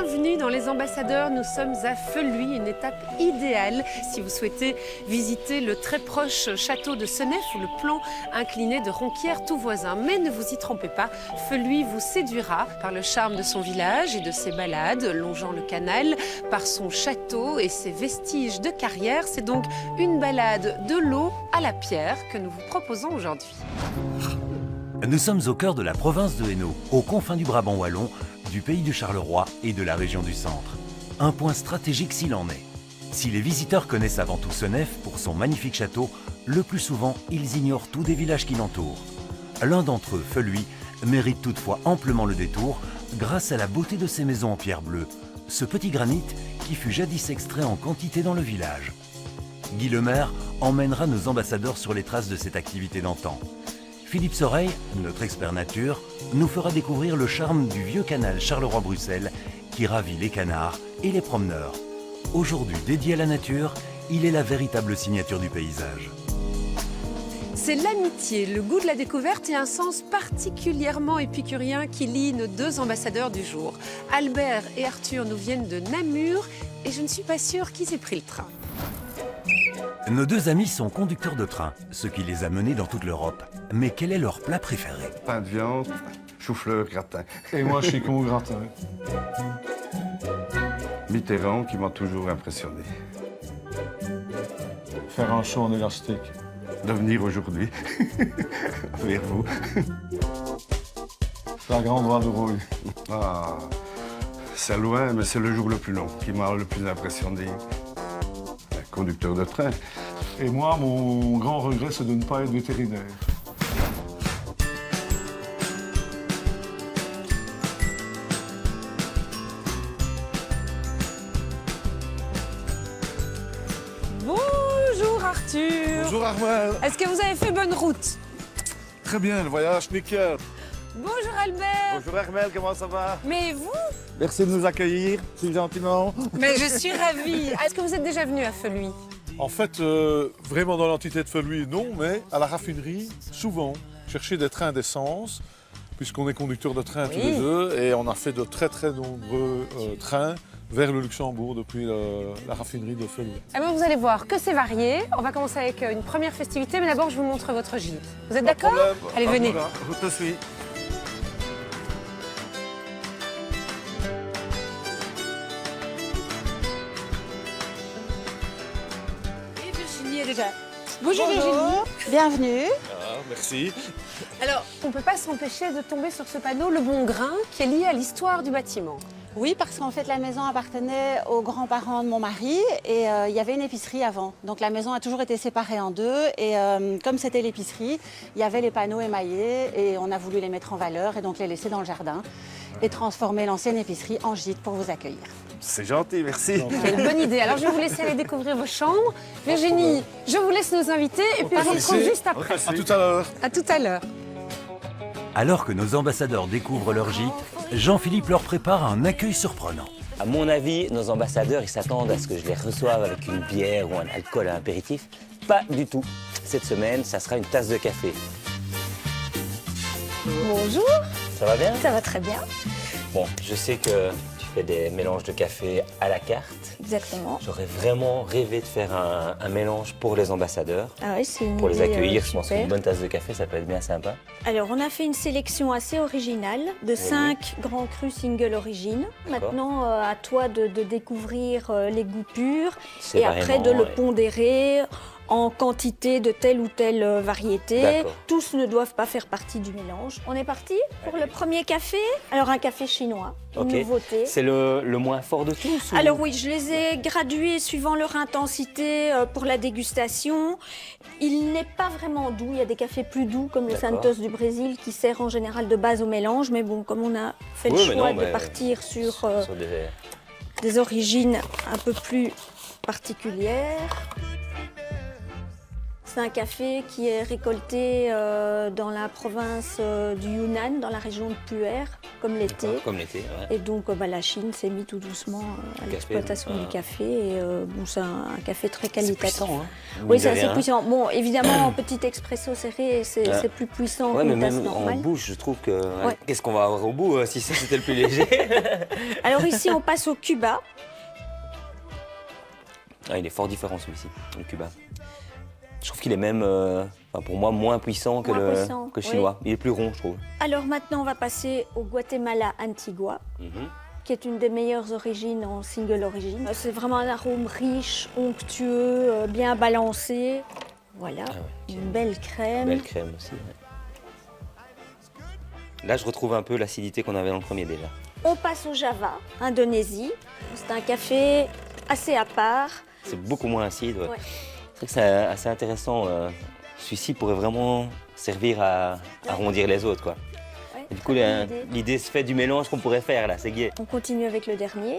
bienvenue dans Les Ambassadeurs. Nous sommes à Feluy, une étape idéale si vous souhaitez visiter le très proche château de Senef ou le plan incliné de Ronquière tout voisin. Mais ne vous y trompez pas, Feluy vous séduira par le charme de son village et de ses balades longeant le canal, par son château et ses vestiges de carrière. C'est donc une balade de l'eau à la pierre que nous vous proposons aujourd'hui. Nous sommes au cœur de la province de Hainaut, aux confins du Brabant wallon, du pays du Charleroi et de la région du Centre. Un point stratégique s'il en est. Si les visiteurs connaissent avant tout Senef pour son magnifique château, le plus souvent, ils ignorent tout des villages qui l'entourent. L'un d'entre eux, Feluy, mérite toutefois amplement le détour grâce à la beauté de ses maisons en pierre bleue, ce petit granit qui fut jadis extrait en quantité dans le village. Guy Lemaire emmènera nos ambassadeurs sur les traces de cette activité d'antan. Philippe Soreille, notre expert nature, nous fera découvrir le charme du vieux canal Charleroi-Bruxelles qui ravit les canards et les promeneurs. Aujourd'hui dédié à la nature, il est la véritable signature du paysage. C'est l'amitié, le goût de la découverte et un sens particulièrement épicurien qui lie nos deux ambassadeurs du jour. Albert et Arthur nous viennent de Namur et je ne suis pas sûre qu'ils aient pris le train. Nos deux amis sont conducteurs de train, ce qui les a menés dans toute l'Europe. Mais quel est leur plat préféré? Pain de viande, chou-fleur, gratin. Et moi, je suis con au gratin. Mitterrand qui m'a toujours impressionné. Faire un show en élastique. De venir aujourd'hui vers vous. La grande vadrouille. Ah, c'est loin, mais c'est le jour le plus long qui m'a le plus impressionné. Conducteur de train. Et moi, mon grand regret, c'est de ne pas être vétérinaire. Bonjour Arthur. Bonjour Armel. Est-ce que vous avez fait bonne route? Très bien, le voyage nickel. Bonjour Albert. Bonjour Armel, comment ça va? Mais vous? Merci de nous accueillir, si gentiment. Mais je suis ravie. Est-ce que vous êtes déjà venu à Feluy? En fait, vraiment dans l'entité de Feluy, non, mais à la raffinerie, souvent, chercher des trains d'essence, puisqu'on est conducteur de train tous les deux, et on a fait de très très nombreux trains vers le Luxembourg depuis la raffinerie de Feluy. Eh bien, vous allez voir que c'est varié. On va commencer avec une première festivité, mais d'abord, je vous montre votre gîte. Vous êtes d'accord? Allez, venez. Je te suis. Et Virginie est déjà. Bonjour Virginie. Bienvenue. Ah, merci. Alors, on ne peut pas s'empêcher de tomber sur ce panneau Le Bon Grain, qui est lié à l'histoire du bâtiment. Oui, parce qu'en fait, la maison appartenait aux grands-parents de mon mari et il y avait une épicerie avant. Donc la maison a toujours été séparée en deux et comme c'était l'épicerie, il y avait les panneaux émaillés et on a voulu les mettre en valeur et donc les laisser dans le jardin et transformer l'ancienne épicerie en gîte pour vous accueillir. C'est gentil, merci. C'est une bonne idée. Alors, je vais vous laisser aller découvrir vos chambres. Virginie, je vous laisse nos invités et puis on se retrouve juste après. À tout à l'heure. À tout à l'heure. Alors que nos ambassadeurs découvrent leur gîte, Jean-Philippe leur prépare un accueil surprenant. À mon avis, nos ambassadeurs, ils s'attendent à ce que je les reçoive avec une bière ou un alcool à apéritif. Pas du tout. Cette semaine, ça sera une tasse de café. Bonjour. Ça va bien? Ça va très bien. Bon, je sais que tu fais des mélanges de café à la carte. Exactement. J'aurais vraiment rêvé de faire un mélange pour les ambassadeurs. Ah oui, c'est une Pour les idée, accueillir, je pense super. qu'une bonne tasse de café, ça peut être bien sympa. Alors, on a fait une sélection assez originale de 5 grands crus single origine. Maintenant, à toi de découvrir les goûts purs et après de le pondérer en quantité de telle ou telle variété. D'accord. Tous ne doivent pas faire partie du mélange. On est parti pour le premier café. Alors, un café chinois, une Ok. nouveauté. C'est le moins fort de tous? Alors oui, je les ai gradués suivant leur intensité pour la dégustation. Il n'est pas vraiment doux, il y a des cafés plus doux comme le D'accord. Santos du Brésil qui sert en général de base au mélange. Mais bon, comme on a fait le choix de partir sur des origines un peu plus particulières. C'est un café qui est récolté dans la province du Yunnan, dans la région de Pu'er. comme l'été. Comme l'été, ouais. Et donc la Chine s'est mise tout doucement à l'exploitation du café. Et bon, c'est un café très qualitatif. C'est puissant, hein. Oui, c'est assez puissant. Bon, évidemment, en petit expresso serré, c'est plus puissant ouais, qu'une mais tasse même normale. en bouche, je trouve que... Ouais. Qu'est-ce qu'on va avoir au bout si ça c'était le plus léger? Alors ici, on passe au Cuba. Il est fort différent celui-ci, le Cuba. Je trouve qu'il est même, pour moi, moins puissant que le chinois. Oui. Il est plus rond, je trouve. Alors maintenant, on va passer au Guatemala Antigua, qui est une des meilleures origines en single origine. C'est vraiment un arôme riche, onctueux, bien balancé. Voilà, une belle crème. Belle crème aussi, ouais. Là, je retrouve un peu l'acidité qu'on avait dans le premier déjà. On passe au Java, Indonésie. C'est un café assez à part. C'est beaucoup moins acide, ouais. Ouais. C'est vrai que c'est assez intéressant. Celui-ci pourrait vraiment servir à arrondir les autres, quoi. Ouais, Et du coup, très bonne idée. l'idée se fait du mélange qu'on pourrait faire, là, c'est gai. On continue avec le dernier,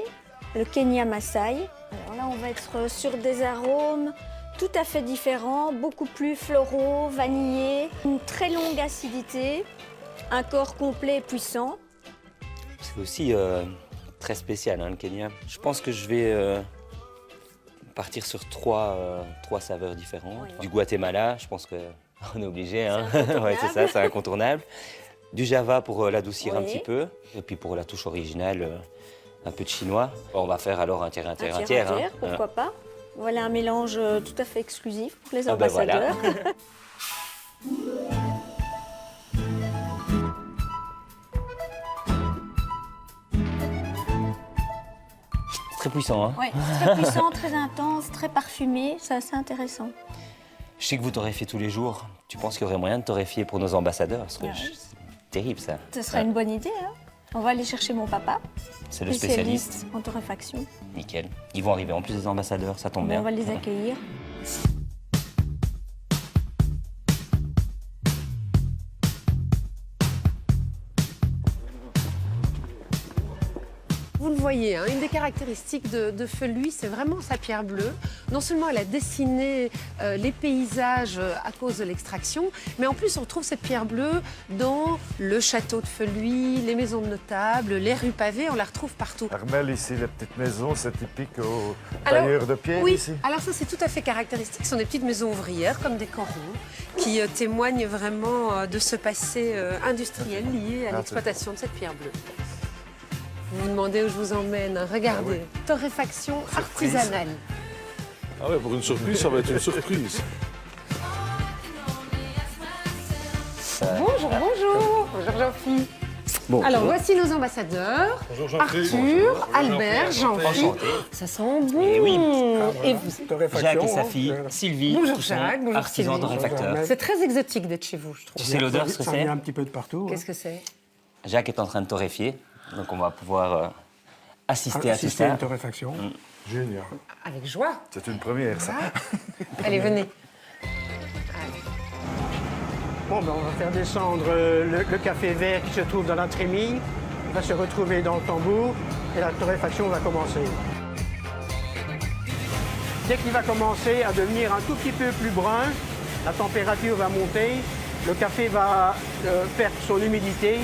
le Kenya Masai. Alors là, on va être sur des arômes tout à fait différents, beaucoup plus floraux, vanillés, une très longue acidité, un corps complet et puissant. C'est aussi très spécial, hein, le Kenya. Je pense que je vais partir sur trois saveurs différentes. Oui. Du Guatemala, je pense qu'on est obligé, hein. incontournable. Ouais, c'est ça, c'est incontournable. Du Java pour l'adoucir un Oui. petit peu. Et puis pour la touche originale, un peu de chinois. On va faire alors un tiers, Un hein. tiers, pourquoi pas. Voilà un mélange tout à fait exclusif pour les Ah ben ambassadeurs. voilà. Très puissant, hein. Ouais, très puissant, très intense, très parfumé, c'est assez intéressant. Je sais que vous torréfiez tous les jours. Tu penses qu'il y aurait moyen de torréfier pour nos ambassadeurs? Parce que Ouais. c'est terrible, ça. Ce serait une bonne idée. Hein. On va aller chercher mon papa, C'est le spécialiste. en torréfaction. Nickel. Ils vont arriver en plus des ambassadeurs, ça tombe Bon, bien. on va les accueillir. Vous le voyez, hein, une des caractéristiques de Feu Lui, c'est vraiment sa pierre bleue. Non seulement elle a dessiné les paysages à cause de l'extraction, mais en plus on retrouve cette pierre bleue dans le château de Feu Lui, les maisons de notables, les rues pavées, on la retrouve partout. Armel, ici, les petites maisons, c'est typique au Alors, tailleur de pierre Oui, ici. alors ça c'est tout à fait caractéristique. Ce sont des petites maisons ouvrières comme des corons qui témoignent vraiment de ce passé industriel lié à l'exploitation de cette pierre bleue. Vous vous demandez où je vous emmène. Regardez, torréfaction artisanale. Ah ouais, pour une surprise, ça va être une surprise. Bonjour, bonjour. Bonjour Jean-Philippe. Bon, Alors voici nos ambassadeurs. Bonjour Jean-Philippe. Arthur, Albert, Jean-Philippe. Enchanté. Ça sent bon. Eh oui. Et vous Jacques et sa fille, Sylvie, Bonjour qui sont Jacques, bonjour artisans Sylvie. torréfacteurs. C'est très exotique d'être chez vous, je trouve. Tu sais l'odeur, ce que Ça c'est? vient un petit peu de partout. Qu'est-ce que c'est? Jacques est en train de torréfier, donc on va pouvoir assister à tout Assister à ça. une torréfaction. Génial. Avec joie. C'est une première, ça. Allez, venez. Bon, ben, on va faire descendre le café vert qui se trouve dans la trémie. Il va se retrouver dans le tambour et la torréfaction va commencer. Dès qu'il va commencer à devenir un tout petit peu plus brun, la température va monter, le café va perdre son humidité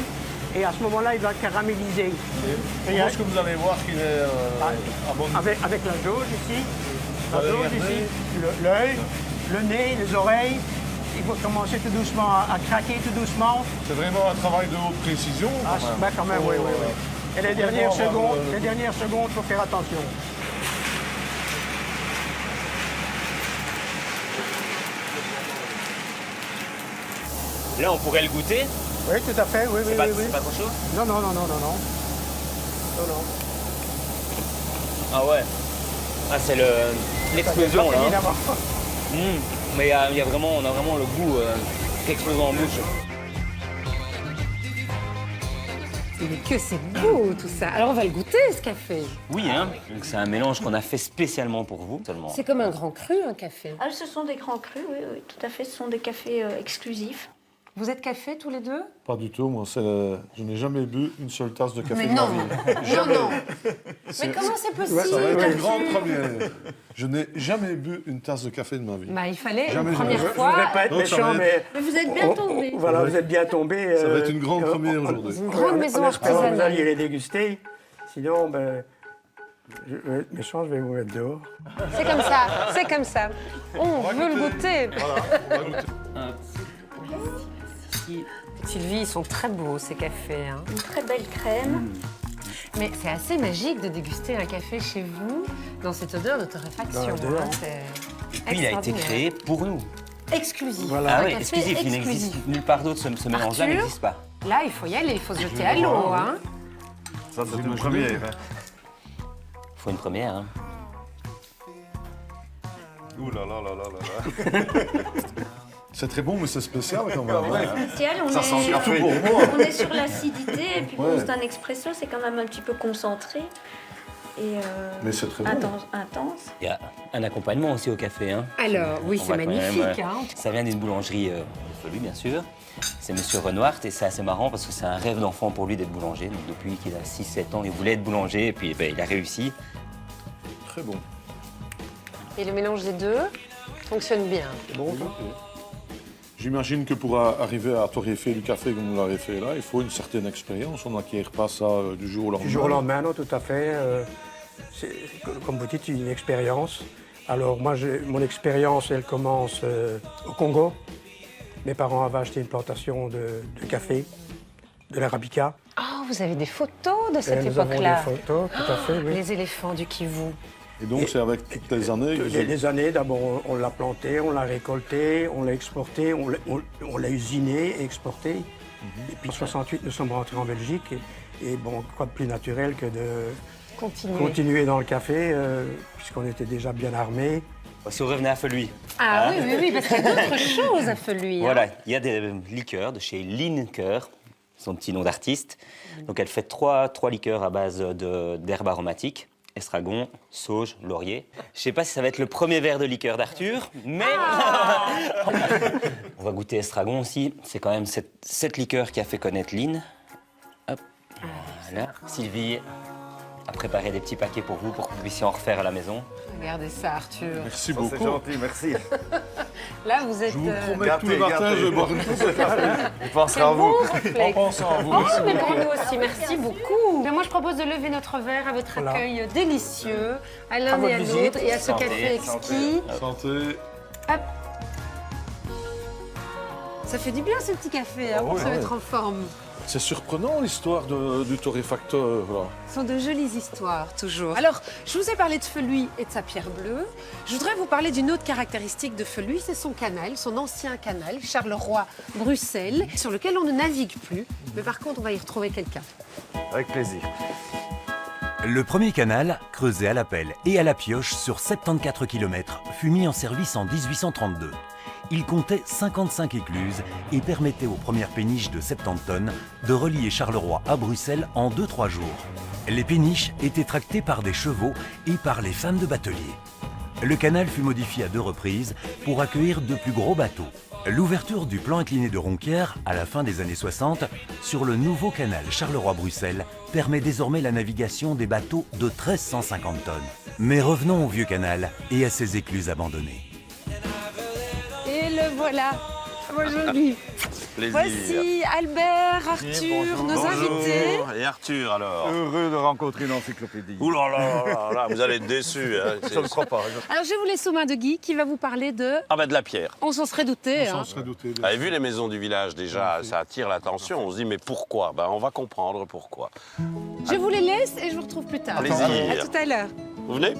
et à ce moment-là, il va caraméliser. Je pense que vous allez voir qu'il est à bon niveau. Avec la jauge ici, la Allez, jauge regardez. ici, l'œil, le nez, les oreilles. Il va commencer tout doucement à craquer tout doucement. C'est vraiment un travail de haute précision. Ah, quand même. bah, quand même, oui, oui, oui. Et les dernières vraiment avoir secondes, le- les dernières secondes, il faut faire attention. Là, on pourrait le goûter. Oui, tout à fait, oui, oui, oui. C'est pas trop chaud? Non, non, non, non, non, non. Non, non. Ah ouais. Ah, c'est l'explosion, là. hein. Évidemment. Mais il y a vraiment, on a vraiment le goût qui explose en bouche. Mais que c'est beau tout ça. Alors on va le goûter ce café. Oui, hein. Donc c'est un mélange qu'on a fait spécialement pour vous seulement. C'est comme un grand cru, un café. Ah, ce sont des grands crus, oui, oui, tout à fait. Ce sont des cafés exclusifs. Vous êtes café tous les deux? Pas du tout, moi, je n'ai jamais bu une seule tasse de café Mais de non, ma vie. non. Mais comment c'est possible? Ça va être une Arthur grande première. Je n'ai jamais bu une tasse de café de ma vie. Bah, il fallait Jamais, une première jamais. Je fois. voudrais pas être Donc, ça méchant, va être- mais... vous êtes bien tombé. Voilà, vous êtes bien tombé. Ça va être une grande première aujourd'hui. Une grande maison En espérant que vous artisanale. alliez les déguster. Sinon, je vais être méchant, je vais vous mettre dehors. C'est comme ça, c'est comme ça. On veut le goûter. Voilà, on va goûter. Sylvie, ils sont très beaux ces cafés. Hein. Une très belle crème. Mais c'est assez magique de déguster un café chez vous dans cette odeur de torréfaction. Dans l'odeur. Hein, c'est Et puis il a été extraordinaire. créé pour nous. Exclusif. Voilà. Ah Un oui, café exclusif. Il n'existe nulle part d'autre, ce mélange-là Arthur n'existe pas. Là, il faut y aller, il faut se jeter à l'eau. Hein. Ça, c'est une première. Hein. Il faut une première. Hein. Ouh là là là là là là. C'est très bon, mais c'est spécial quand même. hein. Spécial, Ça sent le café. Pour moi. on est sur l'acidité et puis bon, Ouais. c'est un expresso, c'est quand même un petit peu concentré et Mais c'est très bon. intense. Il y a un accompagnement aussi au café. Hein. Alors, oui, On c'est va quand même, magnifique. Hein. Ça vient d'une boulangerie de Felu, bien sûr. C'est Monsieur Renoir et c'est assez marrant parce que c'est un rêve d'enfant pour lui d'être boulanger. Donc, depuis qu'il a 6-7 ans, il voulait être boulanger et puis il a réussi. Très bon. Et le mélange des deux fonctionne bien. Bon, ça. J'imagine que pour arriver à torréfier du café comme vous l'avez fait là, il faut une certaine expérience. On n'acquiert pas ça du jour au lendemain. Du jour au lendemain, non, tout à fait. C'est, comme vous dites, une expérience. Alors moi, mon expérience, elle commence au Congo. Mes parents avaient acheté une plantation de café, de l'arabica. Oh, vous avez des photos de cette Nous avons époque-là. des photos, tout à fait, oui. Les éléphants du Kivu. Et donc, c'est avec toutes les années. Les années, d'abord, on l'a planté, on l'a récolté, on l'a exporté, on l'a usiné et exporté. Et puis en 68, nous sommes rentrés en Belgique. Et bon, quoi de plus naturel que de continuer dans le café, puisqu'on était déjà bien armés. Si on revenait à Feluy. Ah oui, parce qu'il y a d'autres choses à Feluy. Hein. Voilà, il y a des liqueurs de chez Linker, son petit nom d'artiste. Donc elle fait trois liqueurs à base d'herbes aromatiques. Estragon, sauge, laurier. Je ne sais pas si ça va être le premier verre de liqueur d'Arthur, mais... On va goûter Estragon aussi. C'est quand même cette liqueur qui a fait connaître Lynn. Hop, voilà. Sylvie a préparé des petits paquets pour vous, pour que vous puissiez en refaire à la maison. Regardez ça, Arthur. Merci Ça, beaucoup. c'est gentil, merci. Là, vous êtes... Je vous promets Gâté, que tous les matins, gâté. je vais boire une tasse de café. Il pensera à vous. En pensant à vous. Oh, mais pour nous aussi, merci beaucoup. Mais moi, je propose de lever notre verre à votre Voilà. accueil délicieux, à l'un À et à votre l'autre, visite. et à ce Santé, café exquis. Santé. Hop. Ça fait du bien, ce petit café, hein, pour se mettre en forme. C'est surprenant l'histoire du torréfacteur. Là. Ce sont de jolies histoires, toujours. Alors, je vous ai parlé de Feluy et de sa pierre bleue. Je voudrais vous parler d'une autre caractéristique de Feluy, c'est son canal, son ancien canal, Charleroi-Bruxelles, sur lequel on ne navigue plus. Mais par contre, on va y retrouver quelqu'un. Avec plaisir. Le premier canal, creusé à la pelle et à la pioche sur 74 km, fut mis en service en 1832. Il comptait 55 écluses et permettait aux premières péniches de 70 tonnes de relier Charleroi à Bruxelles en 2-3 jours. Les péniches étaient tractées par des chevaux et par les femmes de bateliers. Le canal fut modifié à 2 reprises pour accueillir de plus gros bateaux. L'ouverture du plan incliné de Ronquière à la fin des années 60 sur le nouveau canal Charleroi-Bruxelles permet désormais la navigation des bateaux de 1350 tonnes. Mais revenons au vieux canal et à ses écluses abandonnées. Et le voilà, aujourd'hui. Plaisir. Voici Albert, Arthur, nos invités. Et Arthur, alors? Heureux de rencontrer une encyclopédie. Ouh là là là là, vous allez être déçus. Hein. Je ne le crois pas. Alors, je vous laisse aux mains de Guy qui va vous parler de... Ah ben de la pierre. On s'en serait douté. On Hein. s'en serait douté. Vous avez vu les maisons du village déjà, ça attire l'attention. On se dit mais pourquoi? Ben on va comprendre pourquoi. Je vous les laisse et je vous retrouve plus tard. Plaisir. À tout à l'heure. Vous venez?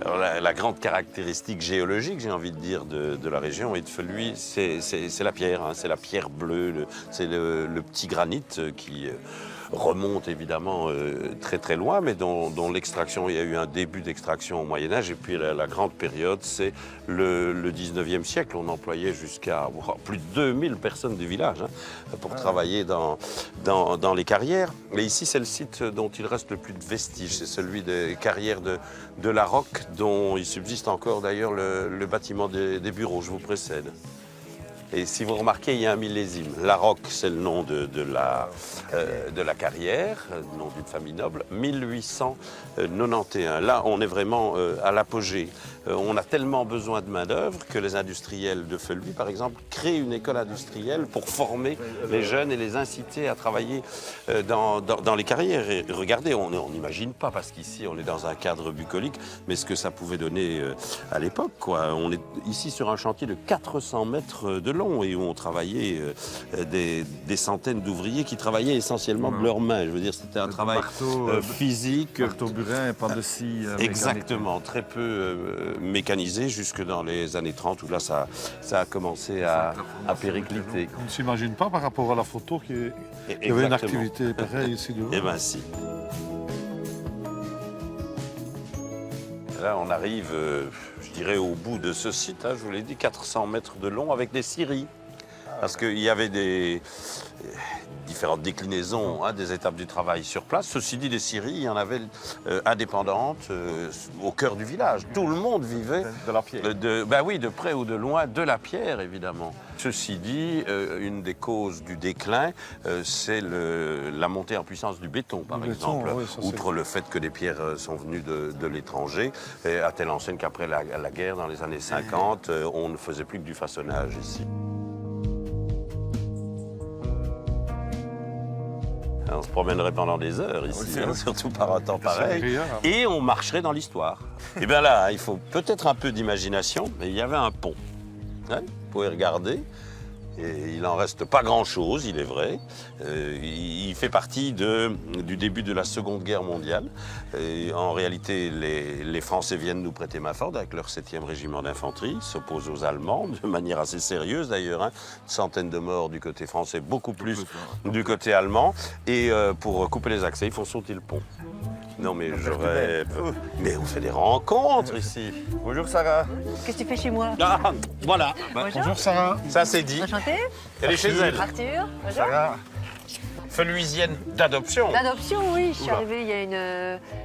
Alors, la grande caractéristique géologique, j'ai envie de dire, de la région et de Feluy, c'est la pierre. Hein, c'est la pierre bleue, c'est le petit granit qui remonte évidemment très très loin, mais dont l'extraction, il y a eu un début d'extraction au Moyen-Âge, et puis la grande période, c'est le 19e siècle. On employait jusqu'à plus de 2000 personnes du village pour travailler dans les carrières. Et ici, c'est le site dont il reste le plus de vestiges, c'est celui des carrières de la Roque, dont il subsiste encore d'ailleurs le bâtiment des bureaux. Je vous précède. Et si vous remarquez, il y a un millésime. La Roque, c'est le nom de la carrière, le nom d'une famille noble. 1891. Là, on est vraiment à l'apogée. On a tellement besoin de main-d'œuvre que les industriels de Feluy, par exemple, créent une école industrielle pour former les jeunes et les inciter à travailler dans les carrières. Et regardez, on n'imagine pas, parce qu'ici, on est dans un cadre bucolique, mais ce que ça pouvait donner à l'époque, quoi. On est ici sur un chantier de 400 mètres de long et où on travaillait des centaines d'ouvriers qui travaillaient essentiellement de leurs mains. Je veux dire, c'était un travail physique. Marteau, burin, pas de scie. Exactement, très peu mécanisé jusque dans les années 30 où là ça a commencé à péricliter. On ne s'imagine pas par rapport à la photo qu'il y avait une activité pareille ici dehors. Eh bien si. Là on arrive, je dirais, au bout de ce site, je vous l'ai dit, 400 mètres de long avec des scieries. Parce qu'il y avait des différentes déclinaisons des étapes du travail sur place. Ceci dit, des scieries, il y en avait indépendantes au cœur du village. Tout le monde vivait de la pierre. De près ou de loin, de la pierre, évidemment. Ceci dit, une des causes du déclin, c'est la montée en puissance du béton, par exemple. Oui, outre le fait que des pierres sont venues de l'étranger, à telle enseigne qu'après la guerre, dans les années 50, on ne faisait plus que du façonnage ici. On se promènerait pendant des heures ici, surtout par un temps pareil. Et on marcherait dans l'histoire. Et bien là, il faut peut-être un peu d'imagination, mais il y avait un pont. Vous pouvez regarder. Et il n'en reste pas grand-chose, il est vrai. Il fait partie du début de la Seconde Guerre mondiale. Et en réalité, les Français viennent nous prêter main-forte avec leur 7e régiment d'infanterie, s'opposent aux Allemands, de manière assez sérieuse d'ailleurs. Une centaine de morts du côté français, beaucoup plus du côté allemand. Et pour couper les accès, il faut sauter le pont. Non mais j'aurais... Mais on fait des rencontres ici. Bonjour Sarah. Qu'est-ce que tu fais chez moi? Ah, voilà. Bonjour Sarah. Ça c'est dit. Enchantée. Elle est chez elle. Arthur. Bonjour. Sarah. Feluisienne d'adoption. D'adoption, oui. Je suis arrivée il y a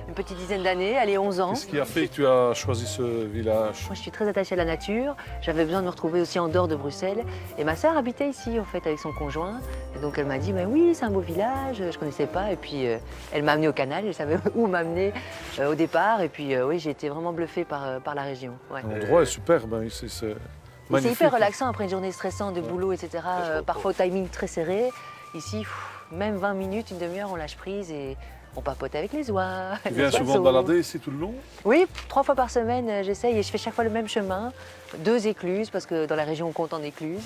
une petite dizaine d'années, elle est 11 ans. Qu'est-ce qui a fait que tu as choisi ce village? Moi, je suis très attachée à la nature. J'avais besoin de me retrouver aussi en dehors de Bruxelles. Et ma sœur habitait ici, en fait, avec son conjoint. Et donc, elle m'a dit, mais oui, c'est un beau village. Je ne connaissais pas. Et puis, elle m'a amenée au canal. Elle savait où m'amener au départ. Et puis, oui, j'ai été vraiment bluffée par la région. Ouais. L'endroit est superbe ici. C'est hyper relaxant après une journée stressante de boulot, etc. Parfois au timing très serré. Ici, même 20 minutes, une demi-heure, on lâche prise et on papote avec les oies. Tu viens souvent te balader ici tout le long? Oui, 3 fois par semaine, j'essaye et je fais chaque fois le même chemin. 2 écluses, parce que dans la région, on compte en écluses.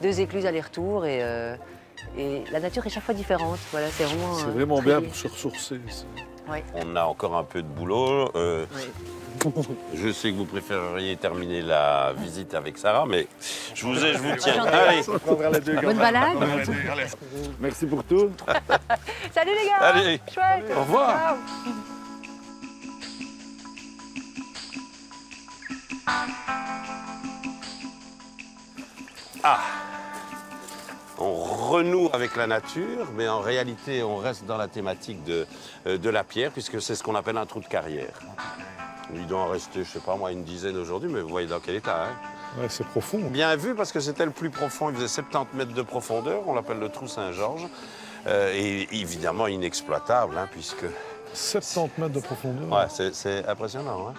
Ouais. 2 écluses aller-retour et la nature est chaque fois différente. Voilà, c'est vraiment bien pour se ressourcer ici. Ouais. On a encore un peu de boulot. Je sais que vous préféreriez terminer la visite avec Sarah, mais je vous tiens. Allez. Bonne balade. Merci pour tout. Salut les gars. Allez. Chouette. Au revoir. Ciao. Ah. On renoue avec la nature, mais en réalité, on reste dans la thématique de la pierre, puisque c'est ce qu'on appelle un trou de carrière. Il doit en rester, je sais pas moi, une dizaine aujourd'hui, mais vous voyez dans quel état. Ouais, c'est profond. Bien vu, parce que c'était le plus profond. Il faisait 70 mètres de profondeur. On l'appelle le trou Saint-Georges. Et évidemment inexploitable, puisque... 70 mètres de profondeur. Ouais, c'est impressionnant.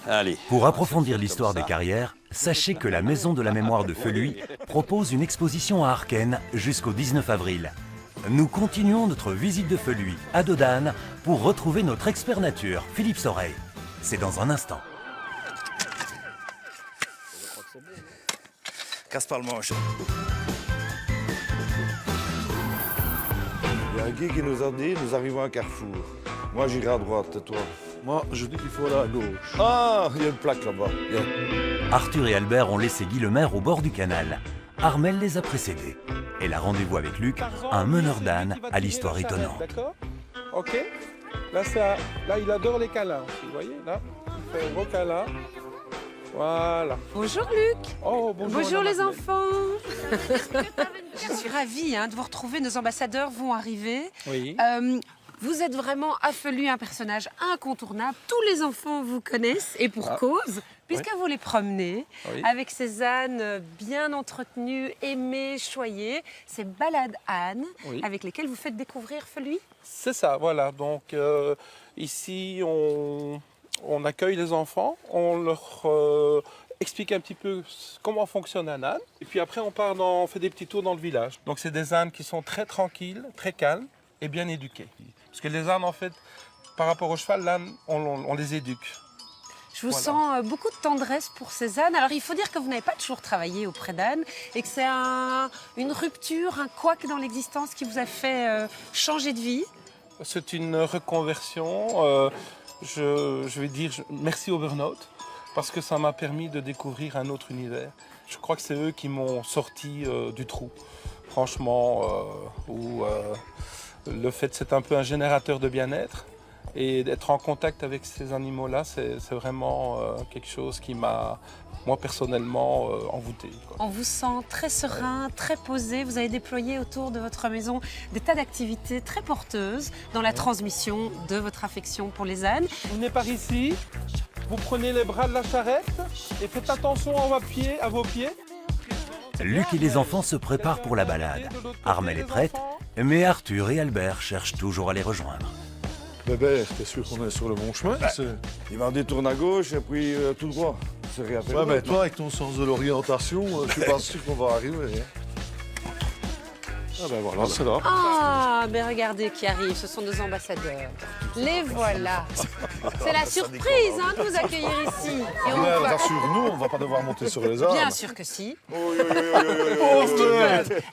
Allez. Pour approfondir l'histoire des carrières, sachez que la Maison de la Mémoire de Feluy propose une exposition à Arken jusqu'au 19 avril. Nous continuons notre visite de Feluy à Dodane pour retrouver notre expert nature, Philippe Soreille. C'est dans un instant. Casse pas le manche. Il y a un guide qui nous a dit, nous arrivons à un carrefour. Moi, j'irai à droite, et toi? Moi, je dis qu'il faut aller à gauche. Ah, il y a une plaque là-bas. Arthur et Albert ont laissé Guy Lemaire au bord du canal. Armelle les a précédés. Elle a rendez-vous avec Luc, un meneur d'âne à l'histoire étonnante. D'accord. Ok. Là, il adore les câlins aussi, vous voyez, là. Il fait un gros câlin. Voilà. Bonjour Luc. Oh, bonjour les enfants. Je suis ravie de vous retrouver. Nos ambassadeurs vont arriver. Oui. Vous êtes vraiment à Feluy un personnage incontournable. Tous les enfants vous connaissent et pour cause, puisque vous les promenez avec ces ânes bien entretenus, aimés, choyés, ces balades ânes avec lesquelles vous faites découvrir Feluy. C'est ça, voilà. Donc ici, on accueille les enfants, on leur explique un petit peu comment fonctionne un âne. Et puis après, on fait des petits tours dans le village. Donc c'est des ânes qui sont très tranquilles, très calmes et bien éduqués. Parce que les ânes, en fait, par rapport au cheval, l'âne, on les éduque. Je vous sens beaucoup de tendresse pour ces ânes. Alors, il faut dire que vous n'avez pas toujours travaillé auprès d'ânes et que c'est une rupture, un couac dans l'existence qui vous a fait changer de vie. C'est une reconversion. Je vais dire merci au burn-out parce que ça m'a permis de découvrir un autre univers. Je crois que c'est eux qui m'ont sorti du trou. Franchement, le fait c'est un peu un générateur de bien-être et d'être en contact avec ces animaux-là, c'est vraiment quelque chose qui m'a, moi personnellement, envoûté. On vous sent très serein, très posé. Vous avez déployé autour de votre maison des tas d'activités très porteuses dans la transmission de votre affection pour les ânes. Vous venez par ici, vous prenez les bras de la charrette et faites attention à vos pieds. Luc et les enfants se préparent pour la balade. Armelle est prête, mais Arthur et Albert cherchent toujours à les rejoindre. Bébert, t'es sûr qu'on est sur le bon chemin? Il va en détourner à gauche et puis tout droit. C'est rien. Ouais, mais toi, avec ton sens de l'orientation, je suis pas sûr qu'on va arriver. Ah ben voilà, c'est là. Ah, mais regardez qui arrive, ce sont nos ambassadeurs. Les voilà. C'est la surprise de vous accueillir ici. Et rassure-nous, on va pas devoir monter sur les ânes. Bien sûr que si.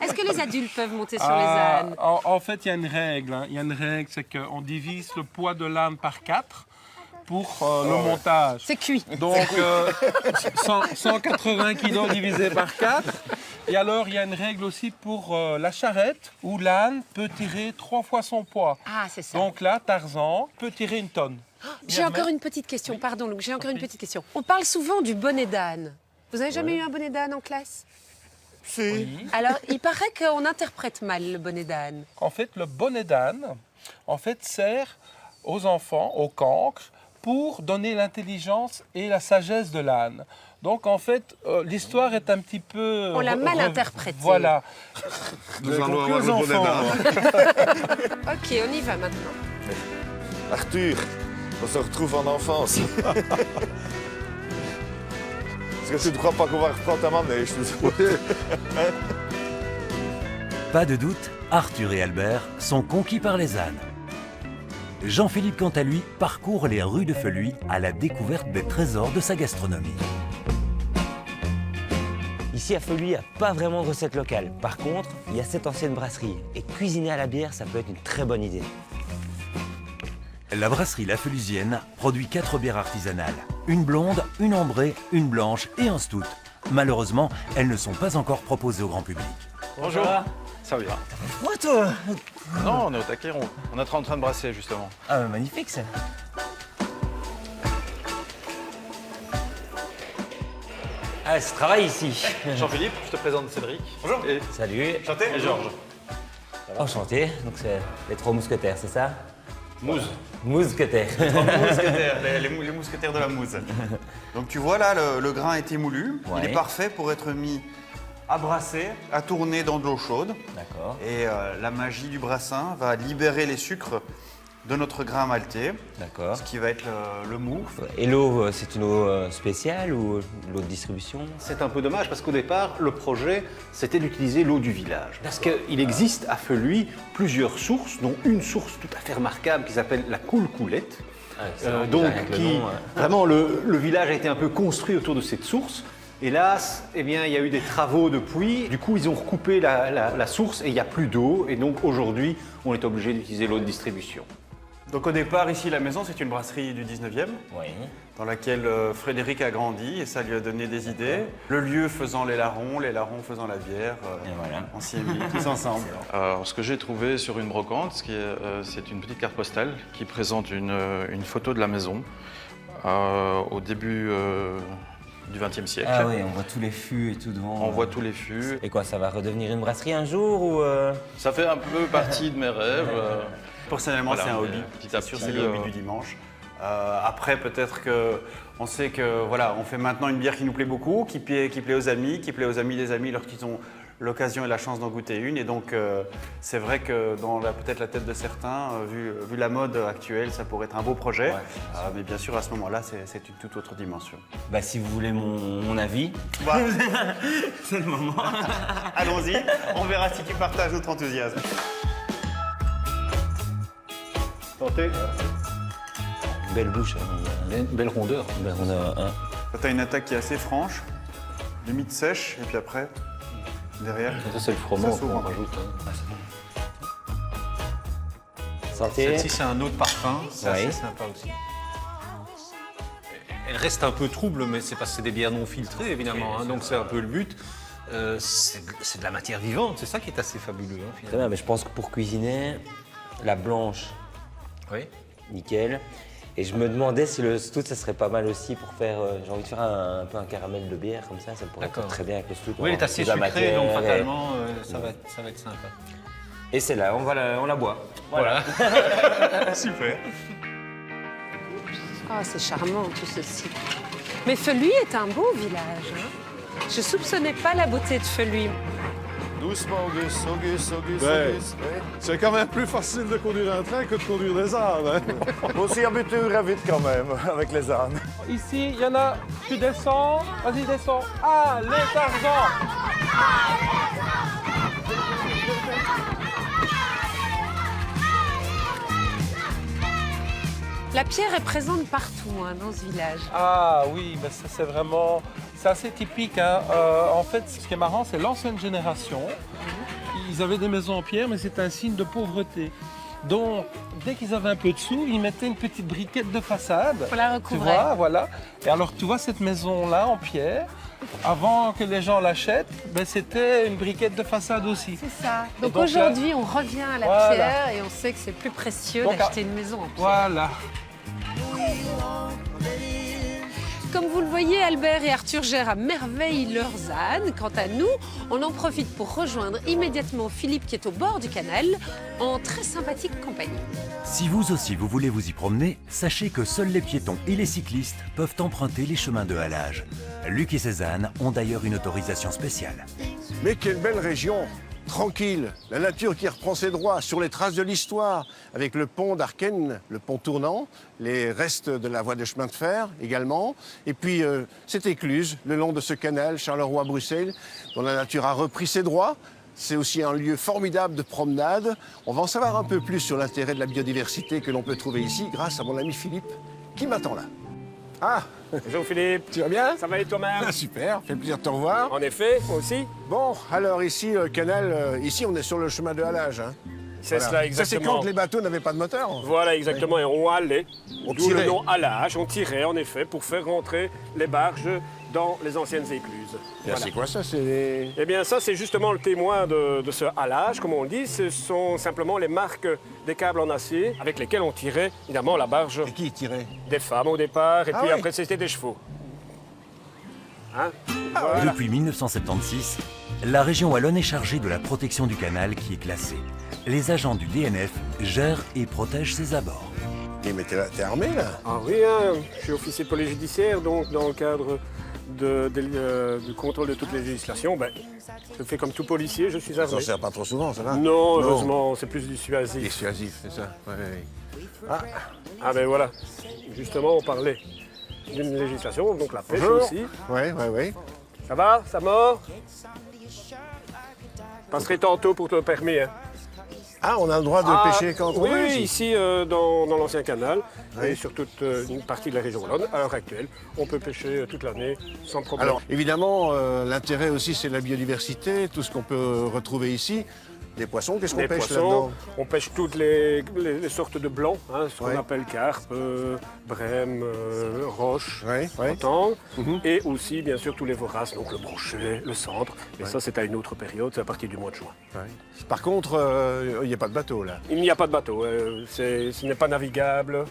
Est-ce que les adultes peuvent monter sur les ânes? En fait, il y a une règle. Il y a une règle, c'est qu'on divise le poids de l'âne par 4 pour le montage. C'est cuit. Donc, 180 kg divisé par 4. Et alors, il y a une règle aussi pour la charrette, où l'âne peut tirer 3 fois son poids. Ah, c'est ça. Donc là, Tarzan peut tirer une tonne. J'ai encore une petite question, pardon Luc, j'ai encore une petite question. On parle souvent du bonnet d'âne. Vous avez jamais eu un bonnet d'âne en classe? Si. Oui. Alors, il paraît qu'on interprète mal le bonnet d'âne. En fait, le bonnet d'âne, sert aux enfants, aux cancres, pour donner l'intelligence et la sagesse de l'âne. Donc, en fait, l'histoire est un petit peu... On l'a mal interprétée. Voilà. Nous allons avoir le bonnet d'âne. Ok, on y va maintenant. Arthur, on se retrouve en enfance. Est-ce que tu ne crois pas qu'on va reprendre ta manège? Pas de doute, Arthur et Albert sont conquis par les ânes. Jean-Philippe, quant à lui, parcourt les rues de Feluy à la découverte des trésors de sa gastronomie. Ici à Feluy, il n'y a pas vraiment de recette locale. Par contre, il y a cette ancienne brasserie. Et cuisiner à la bière, ça peut être une très bonne idée. La brasserie La Felusienne produit 4 bières artisanales. Une blonde, une ambrée, une blanche et un stout. Malheureusement, elles ne sont pas encore proposées au grand public. Bonjour. Ça va bien. Quoi, toi? Non, on est au taquet, on est en train de brasser, justement. Ah, magnifique, ça. Ah, c'est travail ici. Jean-Philippe, je te présente Cédric. Bonjour. Et Salut. Enchanté. Et Georges. Enchanté. Donc, c'est les 3 mousquetaires, c'est ça? Mousse. Mousquetaires. Mousquetaires, les mousquetaires de la mousse. Donc tu vois là, le grain a été moulu. Ouais. Il est parfait pour être mis à brasser, à tourner dans de l'eau chaude. D'accord. Et la magie du brassin va libérer les sucres de notre grain maltais. D'accord. Ce qui va être le mou. Et l'eau, c'est une eau spéciale ou l'eau de distribution? C'est un peu dommage parce qu'au départ, le projet, c'était d'utiliser l'eau du village. Parce qu'il existe à Feluy plusieurs sources, dont une source tout à fait remarquable qui s'appelle la Coule-Coulette. Vraiment, le village a été un peu construit autour de cette source. Hélas, eh bien, il y a eu des travaux depuis. Du coup, ils ont recoupé la source et il n'y a plus d'eau. Et donc, aujourd'hui, on est obligé d'utiliser l'eau de distribution. Donc au départ, ici, la maison, c'est une brasserie du 19e, dans laquelle Frédéric a grandi et ça lui a donné des idées. Le lieu faisant les larrons faisant la bière. Et voilà. On s'y est mis tous ensemble. Alors, ce que j'ai trouvé sur une brocante, c'est une petite carte postale qui présente une photo de la maison au début du XXe siècle. Ah oui, on voit tous les fûts et tout devant. On voit tous les fûts. Et quoi, ça va redevenir une brasserie un jour ou Ça fait un peu partie de mes rêves. Personnellement, Voilà, c'est un hobby. petit à C'est petit, sûr, c'est le hobby du dimanche. Après, peut-être qu'on sait que voilà, on fait maintenant une bière qui nous plaît beaucoup, qui plaît aux amis des amis lorsqu'ils ont l'occasion et la chance d'en goûter une. Et donc, c'est vrai que dans peut-être la tête de certains, vu la mode actuelle, ça pourrait être un beau projet. Mais bien sûr, à ce moment-là, c'est une toute autre dimension. Bah, si vous voulez mon avis, C'est le moment. Allons-y, on verra si tu partages notre enthousiasme. Tentez. belle bouche. Belle rondeur. Belle rondeur, hein. Tu as une attaque qui est assez franche, limite sèche, et puis après, derrière. Ça, c'est le froment ça s'ouvre qu'on un peu. rajoute. Santé. Celle-ci, c'est un autre parfum. C'est Oui. assez sympa aussi. Elle reste un peu trouble, mais c'est parce que c'est des bières non filtrées, évidemment. Donc c'est un peu le but. C'est de la matière vivante, c'est ça qui est assez fabuleux. Très bien, mais je pense que pour cuisiner, la blanche, nickel. Et je me demandais si le stout, ça serait pas mal aussi pour faire. J'ai envie de faire un peu un caramel de bière comme ça pourrait être très bien avec le stout. Oui, il est assez sucré, donc fatalement, ça va être sympa. Et c'est là, on la boit. Voilà. Super. Ah, c'est charmant tout ceci. Mais Feluy est un beau village. Hein. Je soupçonnais pas la beauté de Feluy. Doucement, Auguste. C'est quand même plus facile de conduire un train que de conduire des ânes. Hein. Aussi habitué vite quand même, avec les ânes. Ici, il y en a. Tu descends. Vas-y, descends. Allez, Tarzan. La pierre est présente partout hein, dans ce village. Ah oui, mais ça c'est vraiment... C'est assez typique. Hein. En fait, ce qui est marrant, c'est l'ancienne génération. Ils avaient des maisons en pierre, mais c'est un signe de pauvreté. Donc, dès qu'ils avaient un peu de sous, ils mettaient une petite briquette de façade. Pour la recouvrer. Tu vois, voilà. Et alors, tu vois cette maison-là en pierre, avant que les gens l'achètent, ben, c'était une briquette de façade aussi. C'est ça. Donc, donc aujourd'hui, on revient à la voilà. pierre et on sait que c'est plus précieux Donc, d'acheter une maison en pierre. Voilà. Comme vous le voyez, Albert et Arthur gèrent à merveille leurs ânes. Quant à nous, on en profite pour rejoindre immédiatement Philippe qui est au bord du canal, en très sympathique compagnie. Si vous aussi vous voulez vous y promener, sachez que seuls les piétons et les cyclistes peuvent emprunter les chemins de halage. Luc et ses ânes ont d'ailleurs une autorisation spéciale. Mais quelle belle région, tranquille, la nature qui reprend ses droits sur les traces de l'histoire, avec le pont d'Arken, le pont tournant, les restes de la voie de chemin de fer également, et puis cette écluse le long de ce canal Charleroi-Bruxelles, dont la nature a repris ses droits. C'est aussi un lieu formidable de promenade. On va en savoir un peu plus sur l'intérêt de la biodiversité que l'on peut trouver ici grâce à mon ami Philippe, qui m'attend là. Ah, bonjour Philippe. Tu vas bien? Ça va et toi-même? Super, fait plaisir de te revoir. En effet, moi aussi. Bon, alors ici, le canal, ici on est sur le chemin de halage. Hein. C'est Voilà. cela, exactement. Ça, c'est quand les bateaux n'avaient pas de moteur. Voilà, exactement. Et on halait. On D'où le tirait. nom halage. On tirait, en effet, pour faire rentrer les barges dans les anciennes écluses. Voilà. C'est quoi ça? C'est Eh bien, ça, c'est justement le témoin de ce halage, comme on le dit. Ce sont simplement les marques des câbles en acier avec lesquels on tirait, évidemment, la barge. Et qui tirait? Des femmes au départ, et Ah puis oui. après, c'était des chevaux. Hein? Voilà. Depuis 1976, la région wallonne est chargée de la protection du canal qui est classé. Les agents du DNF gèrent et protègent ses abords. Mais t'es armé là? Ah oui, hein, je suis officier de police judiciaire, donc dans le cadre du contrôle de toutes les législations, ben, je fais comme tout policier, je suis Ça armé. ne sert pas trop souvent, ça va? Non, heureusement, c'est plus dissuasif. Dissuasif, c'est ça. Ouais. Ah ben voilà, justement, on parlait d'une législation, donc la pêche Bonjour. aussi. Ouais. Ça va, ça mord? Passerai tantôt pour ton permis. Hein. Ah, on a le droit de pêcher quand on oui, veut oui, ici? ici, dans l'ancien canal, Oui. et sur toute une partie de la région wallonne, à l'heure actuelle, on peut pêcher toute l'année sans problème. Alors, évidemment, l'intérêt aussi, c'est la biodiversité, tout ce qu'on peut retrouver ici. Les poissons, qu'est-ce qu'on Les pêche poissons, là-dedans? on pêche toutes les sortes de blancs, hein, ce qu'on Ouais. appelle carpe, brème, roche, Ouais, ouais. tang, et aussi bien sûr tous les voraces, donc le brochet, le cendre. Et ça c'est à une autre période, c'est à partir du mois de juin. Ouais. Par contre, il n'y a pas de bateau là. Il n'y a pas de bateau, ce n'est pas navigable.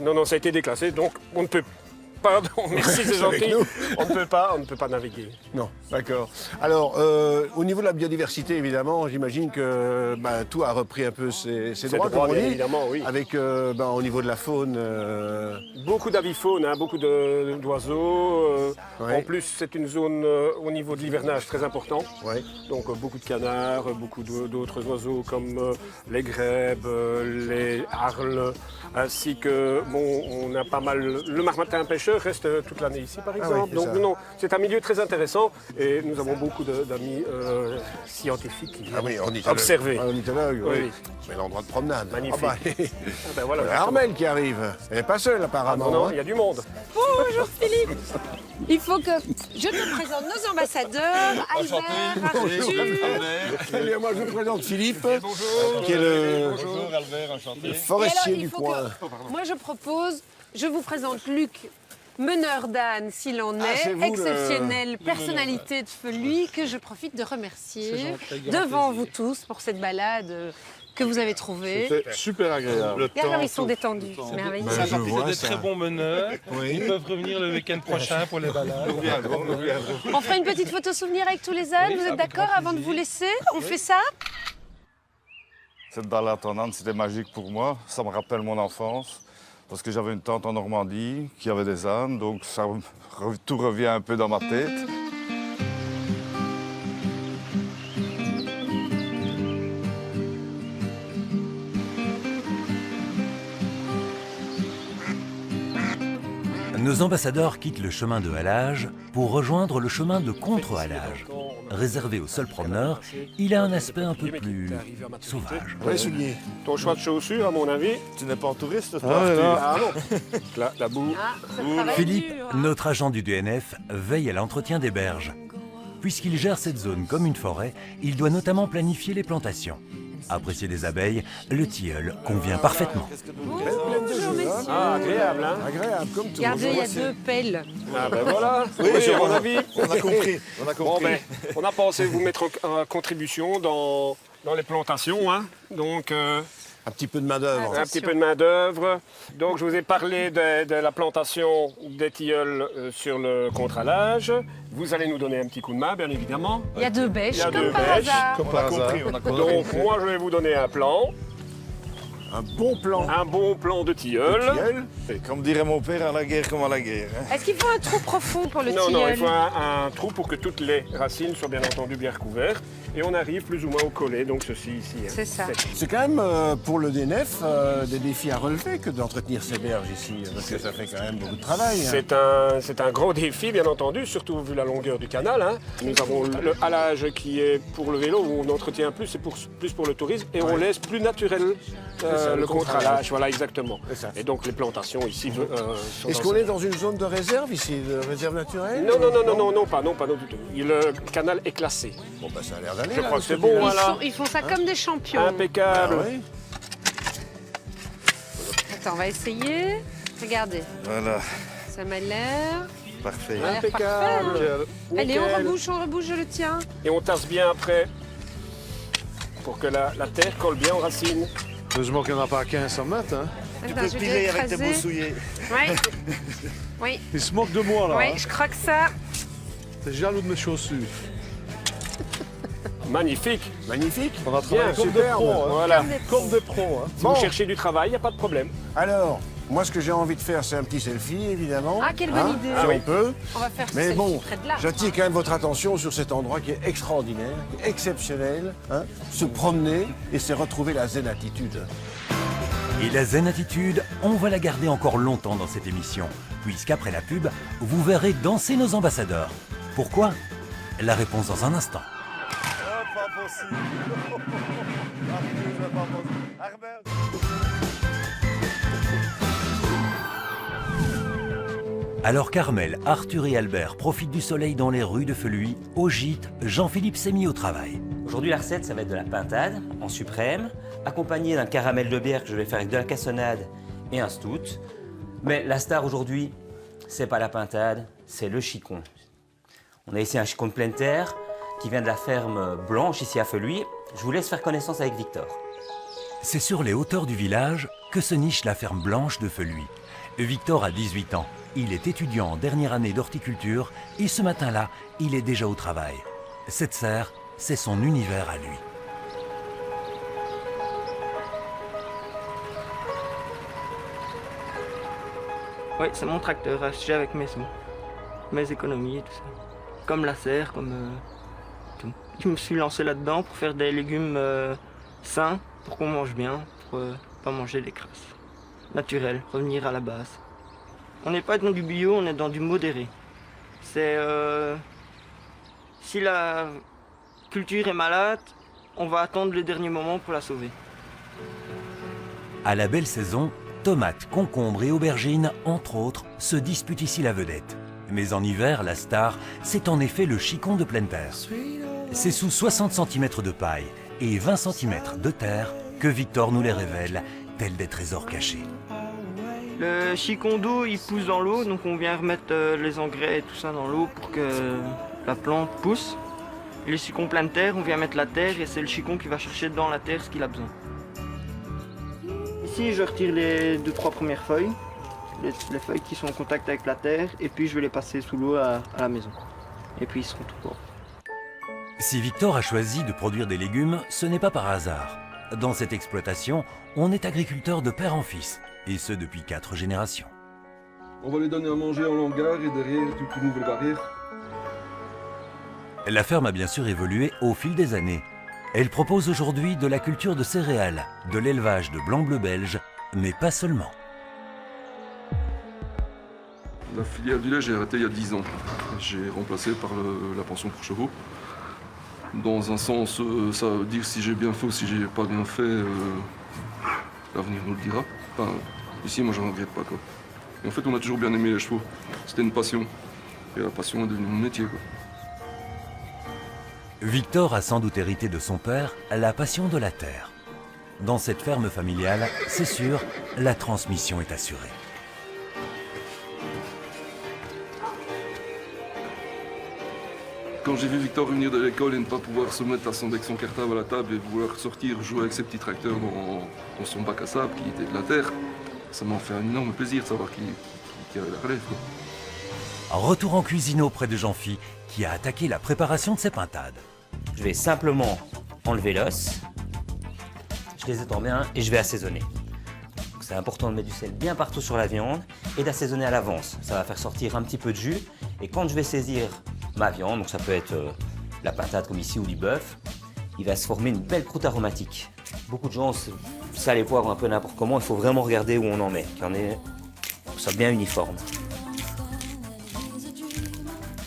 Non, ça a été déclassé, donc on ne peut pas. Pardon, merci, c'est Avec gentil. nous. On ne peut pas naviguer. Non, d'accord. Alors, au niveau de la biodiversité, évidemment, j'imagine que tout a repris un peu ses droits, comme on bien dit. évidemment, oui. Avec, au niveau de la faune... Beaucoup d'avifaune, hein, beaucoup d'oiseaux. Ouais. En plus, c'est une zone au niveau de l'hivernage très important. Ouais. Donc beaucoup de canards, beaucoup d'autres oiseaux comme les grèbes, les harles, ainsi que, on a pas mal... Le marmatin pêcheur reste toute l'année ici, par exemple. Ah oui, c'est Donc ça. non, c'est un milieu très intéressant et nous avons beaucoup d'amis scientifiques qui viennent observer. Ornithologue, oui. Oui. Mais l'endroit de promenade. Magnifique. Ah bah, Ah ben voilà, Armelle qui arrive. Elle n'est pas seule, apparemment. non, hein. il y a du monde. Bonjour Philippe. Il faut que je te présente nos ambassadeurs, Albert, Arthur. Eh bien, moi, je vous présente Philippe, qui est le Albert, enchanté. forestier Et alors, du il faut coin. Moi, je propose, je vous présente Luc, meneur d'âne s'il en est, c'est vous, exceptionnelle le personnalité de Feluy, que je profite de C'est remercier gentil, avec grand devant plaisir. vous tous pour cette balade que vous avez trouvée. C'était super agréable. Regarde comme ils sont détendus, c'est merveilleux. Ça fait des très bons meneurs. Oui. Ils peuvent revenir le week-end prochain pour les balades. On fera une petite photo souvenir avec tous les ânes, vous êtes d'accord avant de vous laisser? On fait ça? Cette balade en âne, c'était magique pour moi. Ça me rappelle mon enfance. Parce que j'avais une tante en Normandie qui avait des ânes. Donc tout revient un peu dans ma tête. Nos ambassadeurs quittent le chemin de halage pour rejoindre le chemin de contre-halage. Réservé aux seuls promeneurs, il a un aspect un peu plus sauvage. Ouais, souliers. Ton choix de chaussures, à mon avis. Tu n'es pas en touriste, toi, Ah, Arthur? là. Ah non. La boue. Philippe, notre agent du DNF, veille à l'entretien des berges. Puisqu'il gère cette zone comme une forêt, il doit notamment planifier les plantations. Apprécier des abeilles, le tilleul convient parfaitement. Bonjour messieurs. Ah, agréable, hein. Agréable, comme tout. Regardez, il y a deux pelles. Ah ben voilà, Oui, c'est mon avis. On a compris. On a Bon compris. ben, on a pensé vous mettre en contribution dans les plantations, hein. Donc Un petit peu de main-d'œuvre. un petit peu de main d'œuvre. Donc je vous ai parlé de la plantation des tilleuls sur le contre-halage. Vous allez nous donner un petit coup de main, bien évidemment. Il y a deux bêches, Il y a comme deux par bêches. hasard. On a compris, on a compris. Donc moi je vais vous donner un plan, Un bon plan. un bon plan de tilleul. Tilleul. Et comme dirait mon père, à la guerre comme à la guerre. hein. Est-ce qu'il faut un trou profond pour le Non, tilleul? non, il faut un trou pour que toutes les racines soient bien entendu bien recouvertes. Et on arrive plus ou moins au collet, donc ceci ici. hein. C'est ça. C'est quand même pour le DNF des défis à relever que d'entretenir ces berges ici, parce que ça fait quand même beaucoup de travail. hein. C'est un gros défi, bien entendu, surtout vu la longueur du canal. hein. Nous avons le halage qui est pour le vélo, où on entretient plus, c'est plus pour le tourisme, et on laisse plus naturel ça, le le contre-halage. Voilà, exactement. C'est ça. Et donc les plantations ici sont... Est-ce qu'on est dans une zone de réserve ici, de réserve naturelle? Non, pas du tout. Le canal est classé. Bon, bah ça a l'air d'aller. Je là, crois de que ce c'est bon, côté-là. voilà. Ils font ça comme des champions. Impeccable. Ah ouais. Attends, on va essayer. Regardez, Voilà, ça m'a l'air... parfait. Ça a l'air Impeccable. parfait, hein. Allez, Nickel. on rebouche, je le tiens. Et on tasse bien après pour que la terre colle bien aux racines. Heureusement qu'il n'y en a pas 15 100 mètres. Hein. Attends, je vais écraser. souliers. Oui. Oui, Il se moque de moi, là. oui, hein. je croque ça. T'es jaloux de mes chaussures. Magnifique. Magnifique. On a travaillé Bien, comme des superbe. pros. Hein. Voilà. Comme des pros. Hein. Si Bon. vous cherchez du travail, il n'y a pas de problème. Alors, moi ce que j'ai envie de faire, c'est un petit selfie, évidemment. Ah, quelle bonne idée. Si on peut. On va faire Mais selfie bon, près de là. j'attire quand même votre attention sur cet endroit qui est extraordinaire, qui est exceptionnel. hein. Se promener et c'est retrouver la zen attitude. Et la zen attitude, on va la garder encore longtemps dans cette émission, puisqu'après la pub, vous verrez danser nos ambassadeurs. Pourquoi? La réponse dans un instant. Pas possible. Arthur, je vais pas possible. Herbert. Alors qu'Armel, Arthur et Albert profitent du soleil dans les rues de Feluy, au gîte, Jean-Philippe s'est mis au travail. Aujourd'hui, la recette, ça va être de la pintade en suprême, accompagnée d'un caramel de bière que je vais faire avec de la cassonade et un stout. Mais la star aujourd'hui, c'est pas la pintade, c'est le chicon. On a ici un chicon de pleine terre qui vient de la ferme Blanche, ici à Feluy. Je vous laisse faire connaissance avec Victor. C'est sur les hauteurs du village que se niche la ferme Blanche de Feluy. Victor a 18 ans. Il est étudiant en dernière année d'horticulture et ce matin-là, il est déjà au travail. Cette serre, c'est son univers à lui. Oui, c'est mon tracteur acheté avec mes sous, mes économies et tout ça. Comme la serre, comme tout. Je me suis lancé là-dedans pour faire des légumes sains, pour qu'on mange bien, pour pas manger des crasses. Naturel, revenir à la base. On n'est pas dans du bio, on est dans du modéré. C'est si la culture est malade, on va attendre le dernier moment pour la sauver. À la belle saison, tomates, concombres et aubergines, entre autres, se disputent ici la vedette. Mais en hiver, la star, c'est en effet le chicon de pleine terre. C'est sous 60 cm de paille et 20 cm de terre que Victor nous les révèle, tels des trésors cachés. Le chicon d'eau, il pousse dans l'eau, donc on vient remettre les engrais et tout ça dans l'eau pour que la plante pousse. Et le chicon plein de terre, on vient mettre la terre et c'est le chicon qui va chercher dans la terre ce qu'il a besoin. Ici, je retire les 2-3 premières feuilles, les feuilles qui sont en contact avec la terre, et puis je vais les passer sous l'eau à la maison. Et puis ils seront tout propres. Si Victor a choisi de produire des légumes, ce n'est pas par hasard. Dans cette exploitation, on est agriculteur de père en fils, et ce depuis 4 générations. On va les donner à manger en hangar et derrière, tu ouvres la barrière. La ferme a bien sûr évolué au fil des années. Elle propose aujourd'hui de la culture de céréales, de l'élevage de blanc-bleu belge, mais pas seulement. La filière du lait, j'ai arrêté il y a 10 ans. J'ai remplacé par la pension pour chevaux. Dans un sens, ça veut dire si j'ai bien fait ou si j'ai pas bien fait, l'avenir nous le dira. Enfin, ici, moi, je ne regrette pas, quoi. Et en fait, on a toujours bien aimé les chevaux. C'était une passion. Et la passion est devenue mon métier, quoi. Victor a sans doute hérité de son père la passion de la terre. Dans cette ferme familiale, c'est sûr, la transmission est assurée. Quand j'ai vu Victor revenir de l'école et ne pas pouvoir se mettre avec son cartable à la table et vouloir sortir jouer avec ses petits tracteurs dans son bac à sable qui était de la terre, ça m'a fait un énorme plaisir de savoir qui avait la relève, quoi. Retour en cuisine auprès de Jean-Phi, qui a attaqué la préparation de ses pintades. Je vais simplement enlever l'os, je les étends bien et je vais assaisonner. C'est important de mettre du sel bien partout sur la viande et d'assaisonner à l'avance. Ça va faire sortir un petit peu de jus et quand je vais saisir ma viande, donc ça peut être la pintade comme ici ou du bœuf, il va se former une belle croûte aromatique. Beaucoup de gens salent les poivres un peu n'importe comment, il faut vraiment regarder où on en met, qu'il soit bien uniforme.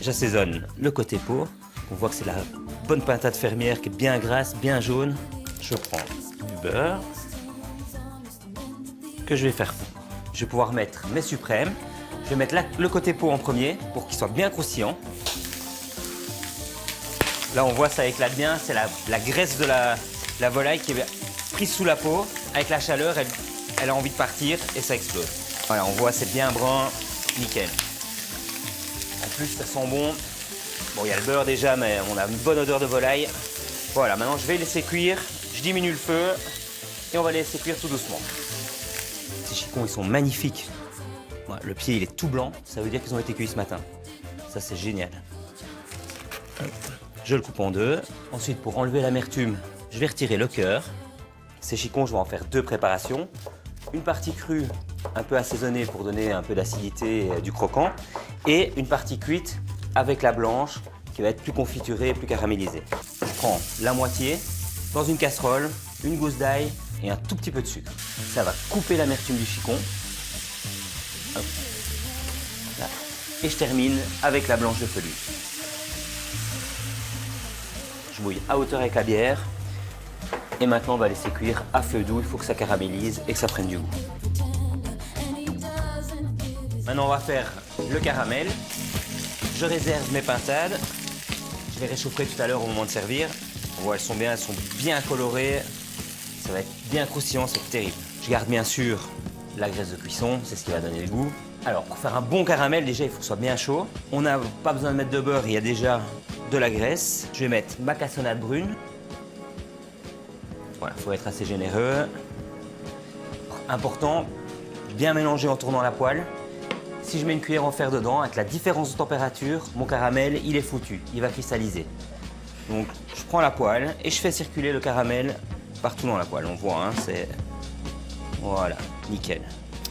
J'assaisonne le côté peau, on voit que c'est la bonne pintade fermière qui est bien grasse, bien jaune. Je prends du beurre que je vais faire fondre. Je vais pouvoir mettre mes suprêmes. Je vais mettre le côté peau en premier pour qu'il soit bien croustillant. Là, on voit ça éclate bien. C'est la graisse de la volaille qui est prise sous la peau. Avec la chaleur, elle a envie de partir et ça explose. Voilà, on voit c'est bien brun, nickel. En plus, ça sent bon. Bon, il y a le beurre déjà, mais on a une bonne odeur de volaille. Voilà, maintenant je vais laisser cuire. Je diminue le feu et on va les laisser cuire tout doucement. Ces chicons, ils sont magnifiques. Ouais, le pied, il est tout blanc. Ça veut dire qu'ils ont été cuits ce matin. Ça, c'est génial. Je le coupe en deux. Ensuite, pour enlever l'amertume, je vais retirer le cœur. Ces chicons, je vais en faire 2 préparations. Une partie crue, un peu assaisonnée pour donner un peu d'acidité et du croquant. Et une partie cuite avec la blanche qui va être plus confiturée et plus caramélisée. Je prends la moitié dans une casserole, une gousse d'ail et un tout petit peu de sucre. Ça va couper l'amertume du chicon. Hop. Là. Et je termine avec la blanche de Feluy. Je bouille à hauteur avec la bière. Et maintenant, on va laisser cuire à feu doux. Il faut que ça caramélise et que ça prenne du goût. Maintenant, on va faire le caramel. Je réserve mes pintades. Je vais réchauffer tout à l'heure au moment de servir. On voit, elles sont bien colorées. Ça va être bien croustillant, c'est terrible. Je garde bien sûr la graisse de cuisson, c'est ce qui va donner le goût. Alors, pour faire un bon caramel, déjà, il faut que ce soit bien chaud. On n'a pas besoin de mettre de beurre, il y a déjà de la graisse. Je vais mettre ma cassonade brune. Voilà, il faut être assez généreux. Important, bien mélanger en tournant la poêle. Si je mets une cuillère en fer dedans, avec la différence de température, mon caramel, il est foutu, il va cristalliser. Donc, je prends la poêle et je fais circuler le caramel partout dans la poêle. On voit, hein, c'est... Voilà, nickel.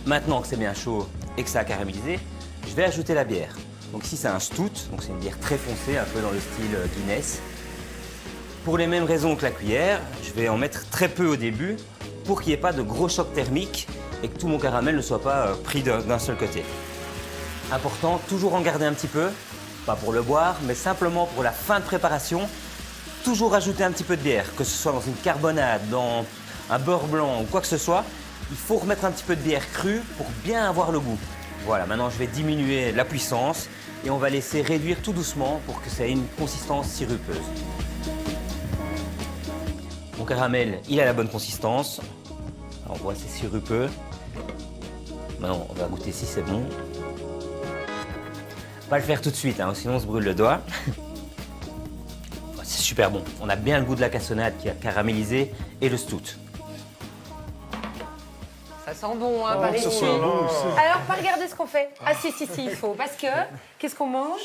Maintenant que c'est bien chaud et que ça a caramélisé, je vais ajouter la bière. Donc ici, c'est un stout, donc c'est une bière très foncée, un peu dans le style Guinness. Pour les mêmes raisons que la cuillère, je vais en mettre très peu au début pour qu'il n'y ait pas de gros choc thermique et que tout mon caramel ne soit pas pris d'un seul côté. Important, toujours en garder un petit peu, pas pour le boire, mais simplement pour la fin de préparation. Toujours ajouter un petit peu de bière, que ce soit dans une carbonade, dans un beurre blanc ou quoi que ce soit. Il faut remettre un petit peu de bière crue pour bien avoir le goût. Voilà, maintenant je vais diminuer la puissance et on va laisser réduire tout doucement pour que ça ait une consistance sirupeuse. Mon caramel, il a la bonne consistance. Alors, on voit, c'est sirupeux. Maintenant, on va goûter si c'est bon. Pas le faire tout de suite, hein, sinon on se brûle le doigt. C'est super bon. On a bien le goût de la cassonade qui a caramélisé et le stout. Ça sent bon, hein, Valérie. Alors, pas regarder ce qu'on fait. Ah si, il faut. Parce que, qu'est-ce qu'on mange?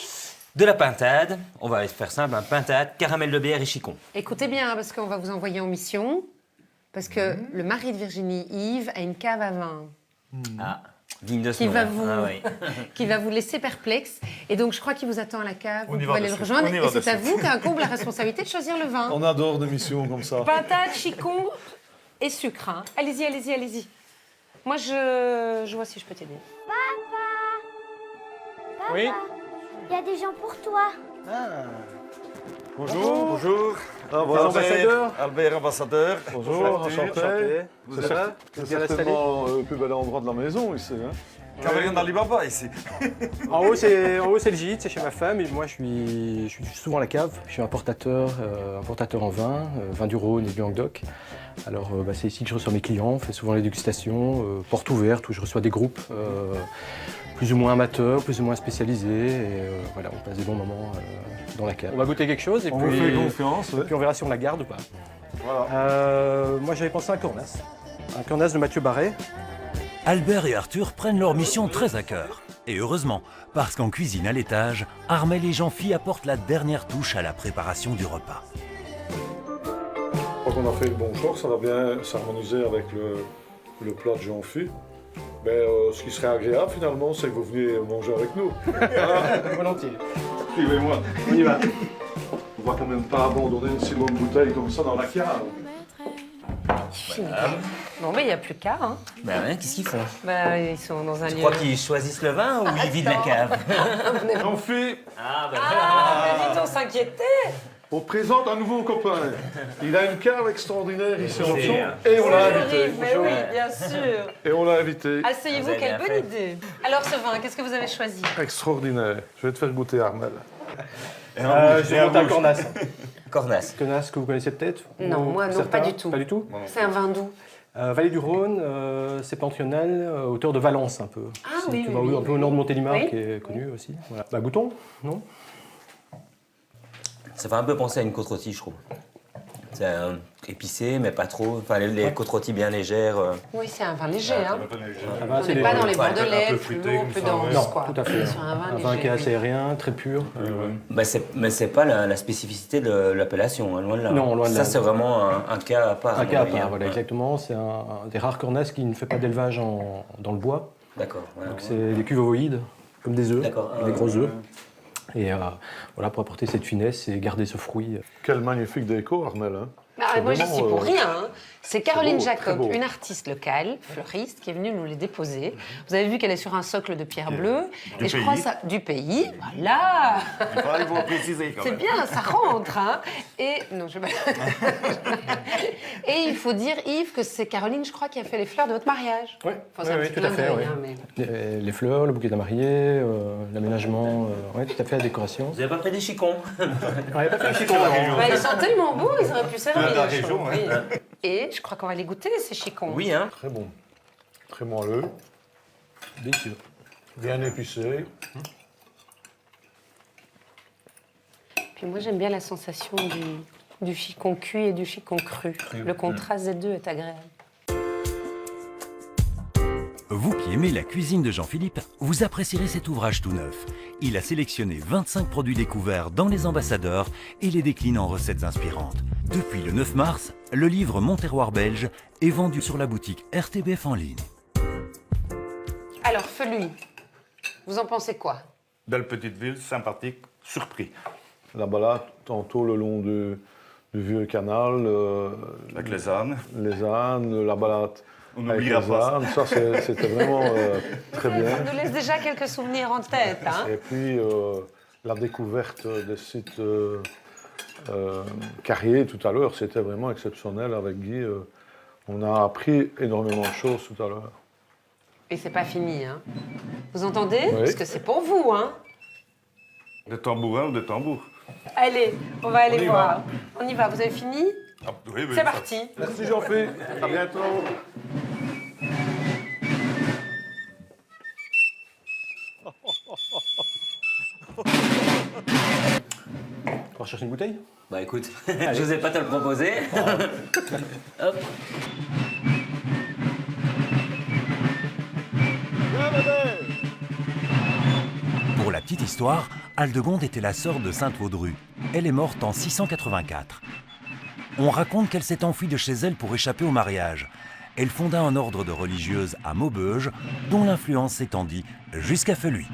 De la pintade. On va faire simple, un pintade, caramel de bière et chicon. Écoutez bien, parce qu'on va vous envoyer en mission. Parce que le mari de Virginie, Yves, a une cave à vin. Ah, digne de ce Qui nom. va vous, Ah, oui. qui va vous laisser perplexe. Et donc, je crois qu'il vous attend à la cave. On y Vous va pouvez aller le dessus. rejoindre. On y Et va c'est à dessus. vous qu'incombe la responsabilité de choisir le vin. On adore des missions comme ça. Pintade, chicon et sucre. Hein. Allez-y. Moi, je vois si je peux t'aider. Papa, Oui. il y a des gens pour toi. Bonjour. Bonjour. ambassadeurs. Albert, ambassadeur. Bonjour, enchanté. Vous C'est êtes là? c'est Vous êtes bien installé? certainement le plus bel endroit de la maison ici. Hein. Cavalier d'Alibaba ici. En haut, c'est le gîte, c'est chez ma femme. Et moi, je suis souvent à la cave. Je suis importateur en vin, vin du Rhône et du Languedoc. Alors, c'est ici que je reçois mes clients. On fait souvent les dégustations, porte ouverte, où je reçois des groupes plus ou moins amateurs, plus ou moins spécialisés. Et voilà, on passe des bons moments dans la cave. On va goûter quelque chose et On puis, vous fait confiance. puis on verra si on la garde ou pas. Voilà. Moi, j'avais pensé à un cornas. Un cornas de Mathieu Barret. Albert et Arthur prennent leur mission très à cœur. Et heureusement, parce qu'en cuisine à l'étage, Armel et Jean-Phi apportent la dernière touche à la préparation du repas. Quand on a fait le bon choix, ça va bien s'harmoniser avec le plat de Jean-Phi. Mais ce qui serait agréable finalement, c'est que vous veniez manger avec nous. Volontiers. Suivez-moi. On y va. On va quand même pas abandonner une si bonne bouteille comme ça dans la cave. Non, mais il n'y a plus qu'à. Hein. Ben ouais, qu'est-ce qu'ils font? Ils sont dans un Tu lieu. crois qu'ils choisissent le vin ou ils vident la cave? Jean-Phi, Ah, ben Ah, mais vite, on s'inquiétait. on présente un nouveau copain. Il a une cave extraordinaire ici en C'est dessous bien. et on l'a invité. Arrive, mais oui, bien sûr. Et on l'a invité. Asseyez-vous, Vous avez quelle bien bonne fait. idée. Alors, ce vin, qu'est-ce que vous avez choisi? Extraordinaire. Je vais te faire goûter, Armel. Je vais monter un cornas. Cornas. Cornas que vous connaissez peut-être? Non, Ou moi, non, certains? pas du tout. Pas du tout? C'est un vin doux. Vallée du Rhône, septentrional, hauteur de Valence un peu. Ah C'est, oui, tu oui, vois, oui, un peu oui. au nord de Montélimar, Oui. qui est connu aussi. Voilà. Bah, goûtons, non? Ça fait un peu penser à une côte rôtie, je trouve. C'est épicé, mais pas trop. Enfin, les côtes rôties bien légères. Oui, c'est un vin léger. Hein. Ah bah, On c'est n'est pas dans les Ouais, bordelais, un peu plus fruité lourd, comme plus ça, dense. ouais. Non, Quoi. tout à On fait. est sur un vin Un vin léger. qui est assez aérien, très pur. Mais c'est pas la spécificité de l'appellation, hein, loin de là. Non, loin de Ça, là. c'est vraiment un cas à part. Un cas à mon avis, part, hein. voilà, Ouais. exactement. C'est un des rares cornas qui ne fait pas d'élevage dans le bois. D'accord. Voilà, Donc ouais. c'est des cuves ovoïdes, comme des œufs, D'accord. des gros œufs. Et voilà, pour apporter cette finesse et garder ce fruit. Quel magnifique déco, Armel. Hein. Moi, j'y suis pour rien. Hein. C'est Caroline beau, Jacob, très beau. une artiste locale, fleuriste, qui est venue nous les déposer. Vous avez vu qu'elle est sur un socle de pierre bleue. Du je crois pays. ça du pays. Voilà. Il faut préciser quand C'est même. bien, ça rentre. Hein. Et non, je... Et il faut dire, Yves, que c'est Caroline, je crois, qui a fait les fleurs de votre mariage. Oui, Enfin, c'est un petit tout clin à fait. d'œil, Oui. hein, mais- Les fleurs, le bouquet de mariée, l'aménagement, oui, tout à fait, la décoration. Vous n'avez pas pris des chicons? On n'avait pas fait le chicon. Bah, ils sont tellement beaux, ils auraient pu servir. De la je région, trouve, hein. oui. Et je crois qu'on va les goûter, ces chicons. Oui, hein. Très bon. Très moelleux. Délicieux. Bien épicé. Puis moi, j'aime bien la sensation du chicon cuit et du chicon cru. Le contraste des deux est agréable. Vous qui aimez la cuisine de Jean-Philippe, vous apprécierez cet ouvrage tout neuf. Il a sélectionné 25 produits découverts dans les ambassadeurs et les décline en recettes inspirantes. Depuis le 9 mars, le livre Mon terroir belge est vendu sur la boutique RTBF en ligne. Alors, Feluy, vous en pensez quoi? Belle petite ville, sympathique, surpris. La balade, tantôt le long du vieux canal. Avec les ânes. Les ânes, la balade On avec les n'oubliera pas ânes. Ça, c'était vraiment très bien. Ça nous laisse déjà quelques souvenirs en tête. Hein? Et puis, la découverte des sites Carrier tout à l'heure, c'était vraiment exceptionnel avec Guy. On a appris énormément de choses tout à l'heure. Et c'est pas fini. Hein? Vous entendez? Oui. Parce que c'est pour vous. Hein? Des tambourins ou des tambours. Allez, on va aller On y voir. va. On y va, vous avez fini? Oui, C'est parti. Merci Jean-Philippe, à bientôt. On va chercher une bouteille? Bah écoute, je n'osais pas te le proposer. Hop. Pour la petite histoire, Aldegonde était la sœur de Sainte Vaudrue. Elle est morte en 684. On raconte qu'elle s'est enfuie de chez elle pour échapper au mariage. Elle fonda un ordre de religieuses à Maubeuge, dont l'influence s'étendit jusqu'à Feluy.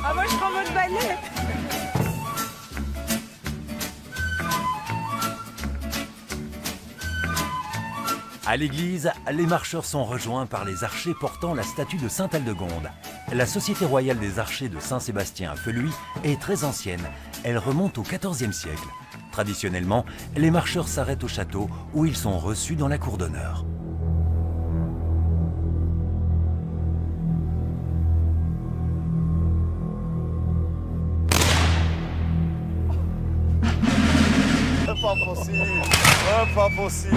Ah, moi, je prends votre balai. À l'église, les marcheurs sont rejoints par les archers portant la statue de Sainte Aldegonde. La Société royale des archers de Saint-Sébastien à Feluy est très ancienne. Elle remonte au XIVe siècle. Traditionnellement, les marcheurs s'arrêtent au château où ils sont reçus dans la cour d'honneur. Pas possible. Pas possible.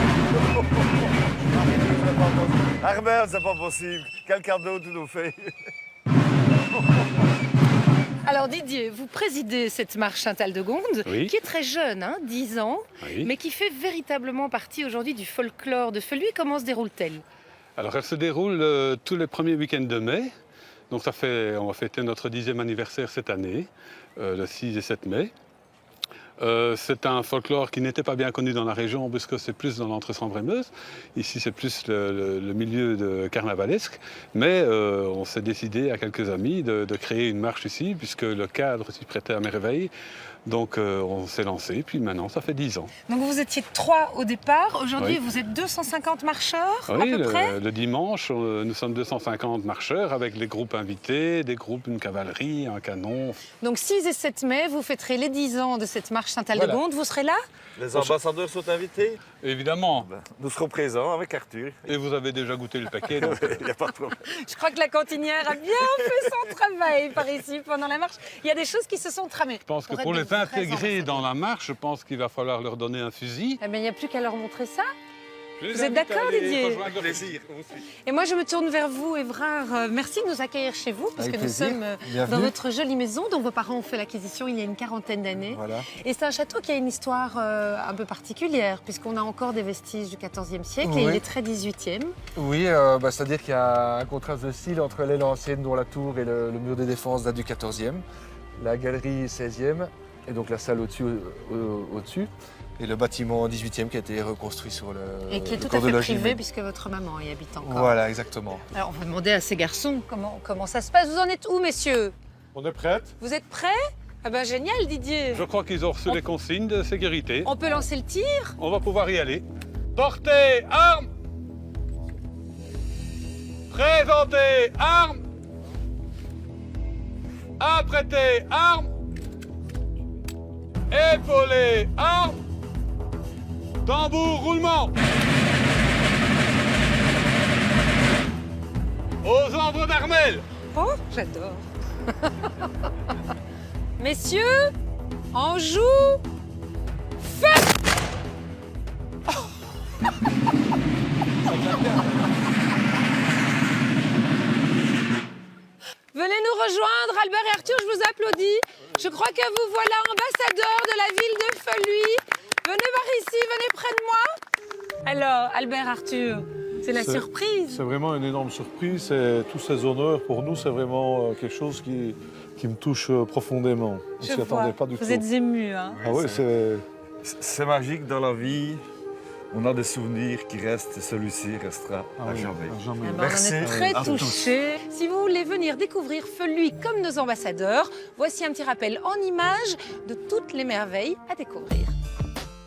Armel, c'est pas possible. Quelqu'un d'autre nous fait. Alors Didier, vous présidez cette marche Sainte-Aldegonde, Oui. qui est très jeune, hein, 10 ans, Oui. mais qui fait véritablement partie aujourd'hui du folklore de Feluy. Comment se déroule-t-elle? Alors, elle se déroule tous les premiers week-ends de mai. Donc, on va fêter notre 10e anniversaire cette année, le 6 et 7 mai. C'est un folklore qui n'était pas bien connu dans la région, puisque c'est plus dans l'Entre-Sambre-et-Meuse. Ici, c'est plus le milieu de carnavalesque. Mais on s'est décidé, à quelques amis, de créer une marche ici, puisque le cadre s'y prêtait à merveille. Donc, on s'est lancé, puis maintenant, ça fait 10 ans. Donc vous étiez 3 au départ, aujourd'hui Oui. vous êtes 250 marcheurs Oui, à peu près. le dimanche, nous sommes 250 marcheurs avec les groupes invités, des groupes, une cavalerie, un canon. Donc 6 et 7 mai, vous fêterez les 10 ans de cette marche Sainte-Aldegonde. Voilà. Vous serez là? Les ambassadeurs sont invités? Évidemment. Nous serons présents avec Arthur. Et vous avez déjà goûté le paquet, donc... Il n'y a pas de problème. Je crois que la cantinière a bien fait son travail par ici pendant la marche. Il y a des choses qui se sont tramées. Je pense que pour les intégrer dans la marche, je pense qu'il va falloir leur donner un fusil. Eh bien, il n'y a plus qu'à leur montrer ça. Je les Vous êtes invite à d'accord, aller Didier? rejoindre le plaisir. Et moi, je me tourne vers vous, Évrard. Merci de nous accueillir chez vous, parce Avec que nous plaisir. sommes Bienvenue. dans votre jolie maison, dont vos parents ont fait l'acquisition il y a une quarantaine d'années. Voilà. Et c'est un château qui a une histoire un peu particulière, puisqu'on a encore des vestiges du XIVe siècle, et Oui. il est très 18e. Oui, c'est-à-dire qu'il y a un contraste de style entre l'aile ancienne, dont la tour et le mur de défense date du XIVe, la galerie 16e, et donc la salle au-dessus. et le bâtiment 18e qui a été reconstruit sur le Et qui est le tout cours à de fait logis. privé puisque votre maman y habite encore. Voilà, exactement. Alors on va demander à ces garçons comment ça se passe. Vous en êtes où, messieurs? On est prête? Vous êtes prêts? Ah ben génial, Didier. Je crois qu'ils ont reçu les consignes de sécurité. On peut lancer le tir? On va pouvoir y aller. Portez armes! Présentez armes! Apprêtez armes! Épaulez armes! Tambour roulement! Aux ordres d'Armel! Oh, j'adore. Messieurs, en joue, feu! Venez nous rejoindre, Albert et Arthur, je vous applaudis. Je crois que vous voilà ambassadeurs de la ville de Feluy. Venez voir ici, venez près de moi. Alors, Albert, Arthur, c'est la surprise. C'est vraiment une énorme surprise. Et tous ces honneurs, pour nous, c'est vraiment quelque chose qui me touche profondément. On s'y attendait pas du tout. Vous êtes ému, hein? Ah oui, c'est... C'est magique dans la vie. On a des souvenirs qui restent et celui-ci restera à jamais. Eh ben, Merci on en est très à tous. touchés. Si vous voulez venir découvrir Feluy comme nos ambassadeurs, voici un petit rappel en images de toutes les merveilles à découvrir.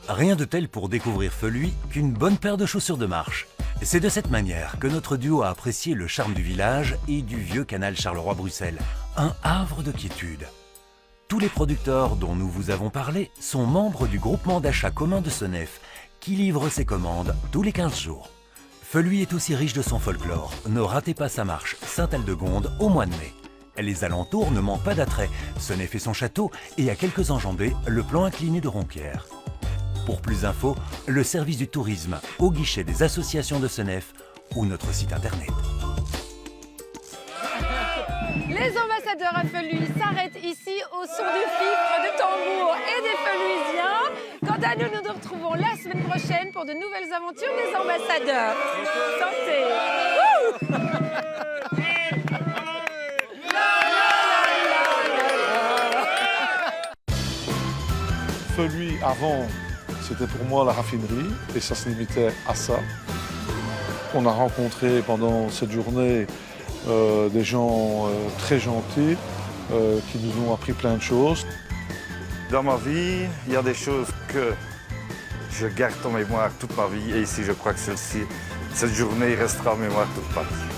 Rien de tel pour découvrir Feluy qu'une bonne paire de chaussures de marche. C'est de cette manière que notre duo a apprécié le charme du village et du vieux canal Charleroi-Bruxelles, un havre de quiétude. Tous les producteurs dont nous vous avons parlé sont membres du groupement d'achat commun de Senef, qui livre ses commandes tous les 15 jours. Feluy est aussi riche de son folklore. Ne ratez pas sa marche Saint-Aldegonde au mois de mai. Les alentours ne manquent pas d'attrait. Senef et son château et à quelques enjambées, le plan incliné de Ronquière. Pour plus d'infos, le service du tourisme au guichet des associations de Senef ou notre site internet. Les ambassadeurs à Feluy s'arrêtent ici au son du fifre, de tambour et des Feluisiens. Quant à nous, nous nous retrouvons la semaine prochaine pour de nouvelles aventures des ambassadeurs. Santé! Feluy, avant, c'était pour moi la raffinerie et ça se limitait à ça. On a rencontré pendant cette journée des gens très gentils qui nous ont appris plein de choses. Dans ma vie, il y a des choses que je garde en mémoire toute ma vie. Et ici, je crois que cette journée restera en mémoire toute ma vie.